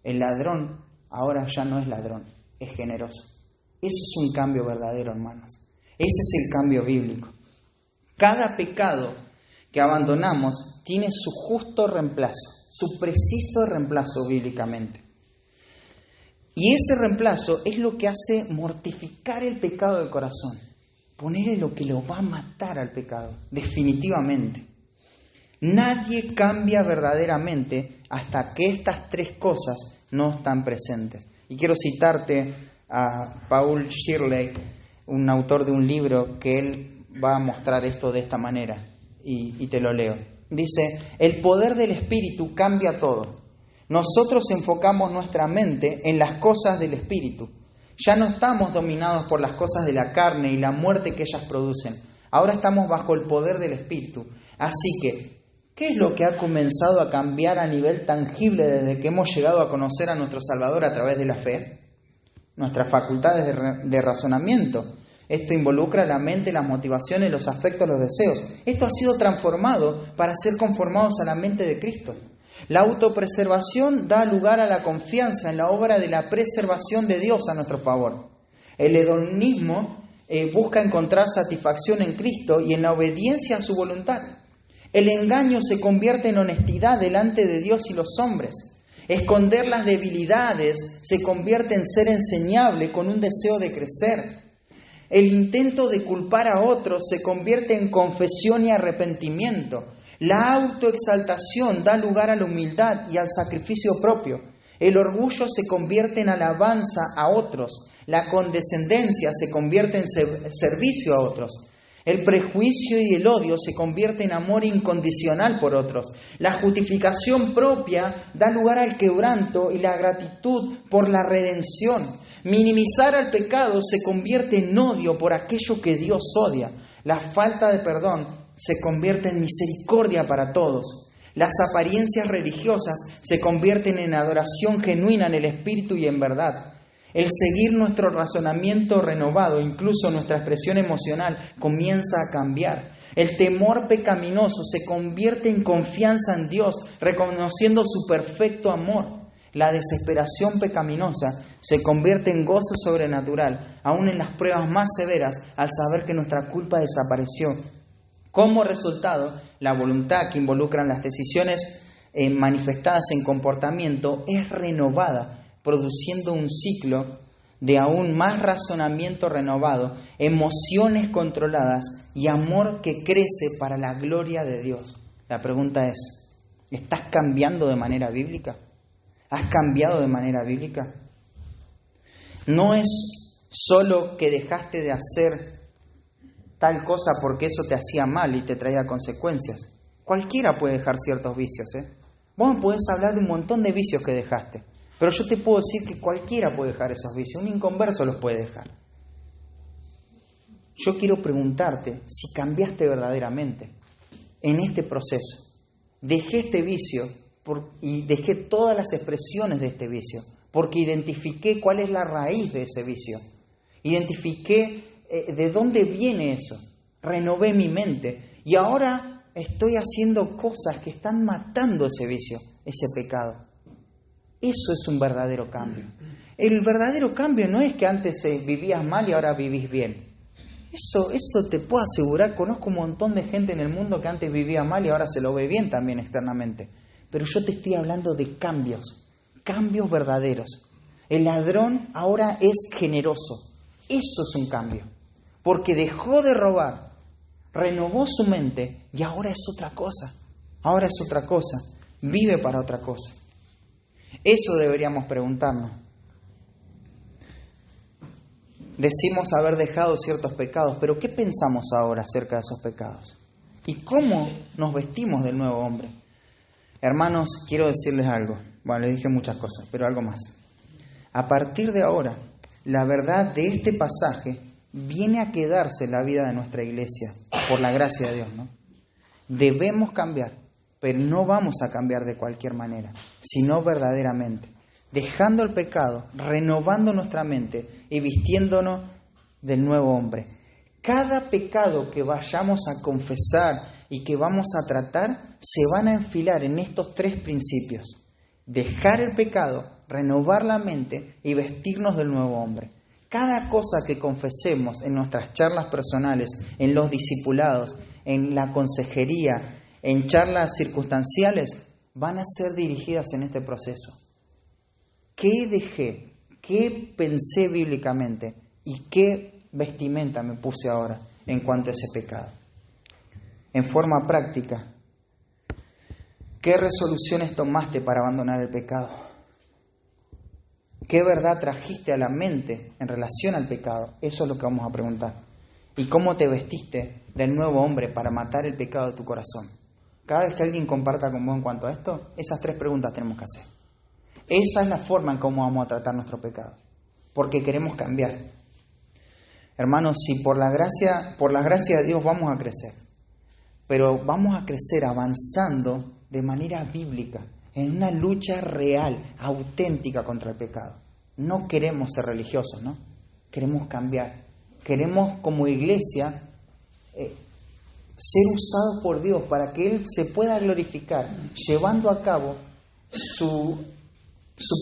El ladrón ahora ya no es ladrón, es generoso. Eso es un cambio verdadero, hermanos. Ese es el cambio bíblico. Cada pecado que abandonamos tiene su justo reemplazo, su preciso reemplazo bíblicamente. Y ese reemplazo es lo que hace mortificar el pecado del corazón, ponerle lo que lo va a matar al pecado, definitivamente. Nadie cambia verdaderamente hasta que estas 3 cosas no están presentes. Y quiero citarte a Paul Shirley, un autor de un libro que él va a mostrar esto de esta manera. Y te lo leo. Dice, el poder del Espíritu cambia todo. Nosotros enfocamos nuestra mente en las cosas del Espíritu. Ya no estamos dominados por las cosas de la carne y la muerte que ellas producen. Ahora estamos bajo el poder del Espíritu. Así que, ¿qué es lo que ha comenzado a cambiar a nivel tangible desde que hemos llegado a conocer a nuestro Salvador a través de la fe? Nuestras facultades de razonamiento. Esto involucra la mente, las motivaciones, los afectos, los deseos. Esto ha sido transformado para ser conformados a la mente de Cristo. La autopreservación da lugar a la confianza en la obra de la preservación de Dios a nuestro favor. El hedonismo busca encontrar satisfacción en Cristo y en la obediencia a su voluntad. El engaño se convierte en honestidad delante de Dios y los hombres. Esconder las debilidades se convierte en ser enseñable con un deseo de crecer. El intento de culpar a otros se convierte en confesión y arrepentimiento. La autoexaltación da lugar a la humildad y al sacrificio propio. El orgullo se convierte en alabanza a otros. La condescendencia se convierte en servicio a otros. El prejuicio y el odio se convierte en amor incondicional por otros. La justificación propia da lugar al quebranto y la gratitud por la redención. Minimizar al pecado se convierte en odio por aquello que Dios odia. La falta de perdón se convierte en misericordia para todos. Las apariencias religiosas se convierten en adoración genuina en el espíritu y en verdad. El seguir nuestro razonamiento renovado, incluso nuestra expresión emocional, comienza a cambiar. El temor pecaminoso se convierte en confianza en Dios, reconociendo su perfecto amor. La desesperación pecaminosa se convierte en gozo sobrenatural, aún en las pruebas más severas, al saber que nuestra culpa desapareció. Como resultado, la voluntad que involucran las decisiones manifestadas en comportamiento es renovada, produciendo un ciclo de aún más razonamiento renovado, emociones controladas y amor que crece para la gloria de Dios. La pregunta es, ¿estás cambiando de manera bíblica? ¿Has cambiado de manera bíblica? No es solo que dejaste de hacer tal cosa porque eso te hacía mal y te traía consecuencias. Cualquiera puede dejar ciertos vicios, Vos me podés hablar de un montón de vicios que dejaste, pero yo te puedo decir que cualquiera puede dejar esos vicios. Un inconverso los puede dejar. Yo quiero preguntarte si cambiaste verdaderamente en este proceso. Dejé este vicio y dejé todas las expresiones de este vicio, porque identifiqué cuál es la raíz de ese vicio. Identifiqué de dónde viene eso. Renové mi mente y ahora estoy haciendo cosas que están matando ese vicio, ese pecado. Eso es un verdadero cambio. El verdadero cambio no es que antes vivías mal y ahora vivís bien. Eso te puedo asegurar. Conozco un montón de gente en el mundo que antes vivía mal y ahora se lo ve bien también externamente. Pero yo te estoy hablando de cambios verdaderos. El ladrón ahora es generoso. Eso es un cambio. Porque dejó de robar, renovó su mente y ahora es otra cosa. Ahora es otra cosa. Vive para otra cosa. Eso deberíamos preguntarnos. Decimos haber dejado ciertos pecados, pero ¿qué pensamos ahora acerca de esos pecados? ¿Y cómo nos vestimos del nuevo hombre? Hermanos, quiero decirles algo. Bueno, les dije muchas cosas, pero algo más. A partir de ahora, la verdad de este pasaje viene a quedarse en la vida de nuestra iglesia, por la gracia de Dios, ¿no? Debemos cambiar, pero no vamos a cambiar de cualquier manera, sino verdaderamente, dejando el pecado, renovando nuestra mente y vistiéndonos del nuevo hombre. Cada pecado que vayamos a confesar y que vamos a tratar, se van a enfilar en estos tres principios. Dejar el pecado, renovar la mente y vestirnos del nuevo hombre. Cada cosa que confesemos en nuestras charlas personales, en los discipulados, en la consejería, en charlas circunstanciales, van a ser dirigidas en este proceso. ¿Qué dejé? ¿Qué pensé bíblicamente? ¿Y qué vestimenta me puse ahora en cuanto a ese pecado? En forma práctica, ¿qué resoluciones tomaste para abandonar el pecado? ¿Qué verdad trajiste a la mente en relación al pecado? Eso es lo que vamos a preguntar. ¿Y cómo te vestiste del nuevo hombre para matar el pecado de tu corazón? Cada vez que alguien comparta con vos en cuanto a esto, esas tres preguntas tenemos que hacer. Esa es la forma en cómo vamos a tratar nuestro pecado, porque queremos cambiar. Hermanos, si por la gracia de Dios vamos a crecer, pero vamos a crecer avanzando de manera bíblica, en una lucha real, auténtica contra el pecado. No queremos ser religiosos, ¿no? Queremos cambiar. Queremos como iglesia ser usados por Dios para que Él se pueda glorificar, llevando a cabo su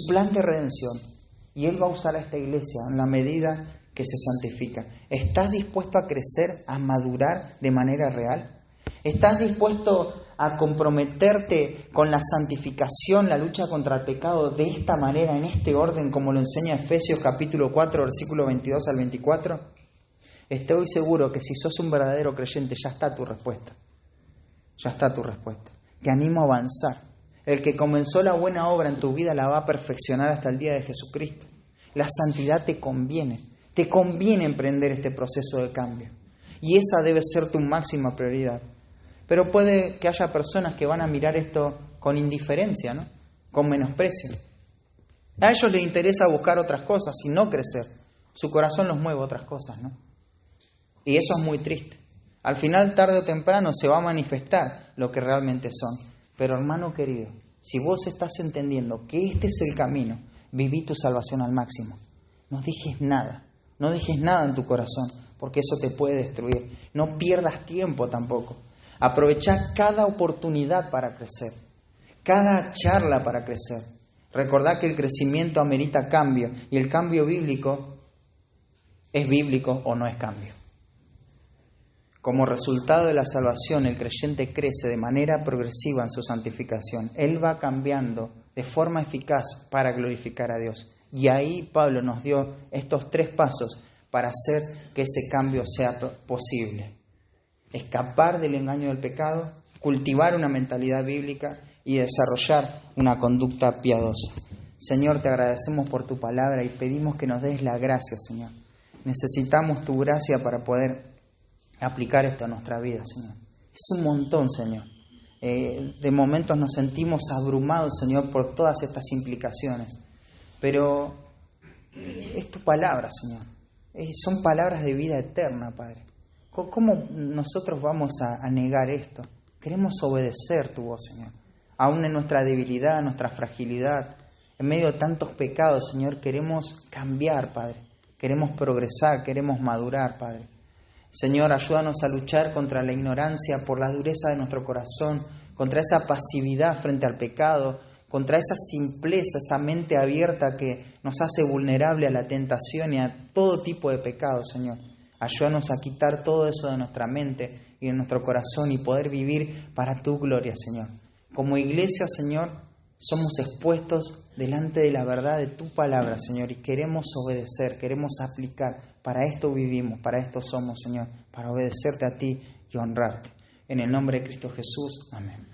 plan de redención. Y Él va a usar a esta iglesia en la medida que se santifica. ¿Estás dispuesto a crecer, a madurar de manera real? ¿Estás dispuesto a comprometerte con la santificación, la lucha contra el pecado de esta manera, en este orden, como lo enseña Efesios capítulo 4, versículo 22 al 24? Estoy seguro que si sos un verdadero creyente, ya está tu respuesta. Ya está tu respuesta. Te animo a avanzar. El que comenzó la buena obra en tu vida la va a perfeccionar hasta el día de Jesucristo. La santidad te conviene emprender este proceso de cambio. Y esa debe ser tu máxima prioridad. Pero puede que haya personas que van a mirar esto con indiferencia, ¿no? Con menosprecio. A ellos les interesa buscar otras cosas y no crecer. Su corazón los mueve a otras cosas, ¿no? Y eso es muy triste. Al final, tarde o temprano, se va a manifestar lo que realmente son. Pero hermano querido, si vos estás entendiendo que este es el camino, viví tu salvación al máximo. No dejes nada en tu corazón, porque eso te puede destruir. No pierdas tiempo tampoco. Aprovechá cada oportunidad para crecer, cada charla para crecer. Recordá que el crecimiento amerita cambio, y el cambio bíblico es bíblico o no es cambio. Como resultado de la salvación, el creyente crece de manera progresiva en su santificación. Él va cambiando de forma eficaz para glorificar a Dios. Y ahí Pablo nos dio estos 3 pasos para hacer que ese cambio sea posible. Escapar del engaño del pecado, cultivar una mentalidad bíblica y desarrollar una conducta piadosa. Señor, te agradecemos por tu palabra y pedimos que nos des la gracia, Señor. Necesitamos tu gracia para poder aplicar esto a nuestra vida, Señor. Es un montón, Señor. De momentos nos sentimos abrumados, Señor, por todas estas implicaciones. Pero es tu palabra, Señor. Son palabras de vida eterna, Padre. ¿Cómo nosotros vamos a negar esto? Queremos obedecer tu voz, Señor. Aún en nuestra debilidad, nuestra fragilidad, en medio de tantos pecados, Señor, queremos cambiar, Padre. Queremos progresar, queremos madurar, Padre. Señor, ayúdanos a luchar contra la ignorancia por la dureza de nuestro corazón, contra esa pasividad frente al pecado, contra esa simpleza, esa mente abierta que nos hace vulnerable a la tentación y a todo tipo de pecado, Señor. Ayúdanos a quitar todo eso de nuestra mente y de nuestro corazón y poder vivir para tu gloria, Señor. Como iglesia, Señor, somos expuestos delante de la verdad de tu palabra, Señor, y queremos obedecer, queremos aplicar. Para esto vivimos, para esto somos, Señor, para obedecerte a ti y honrarte. En el nombre de Cristo Jesús, amén.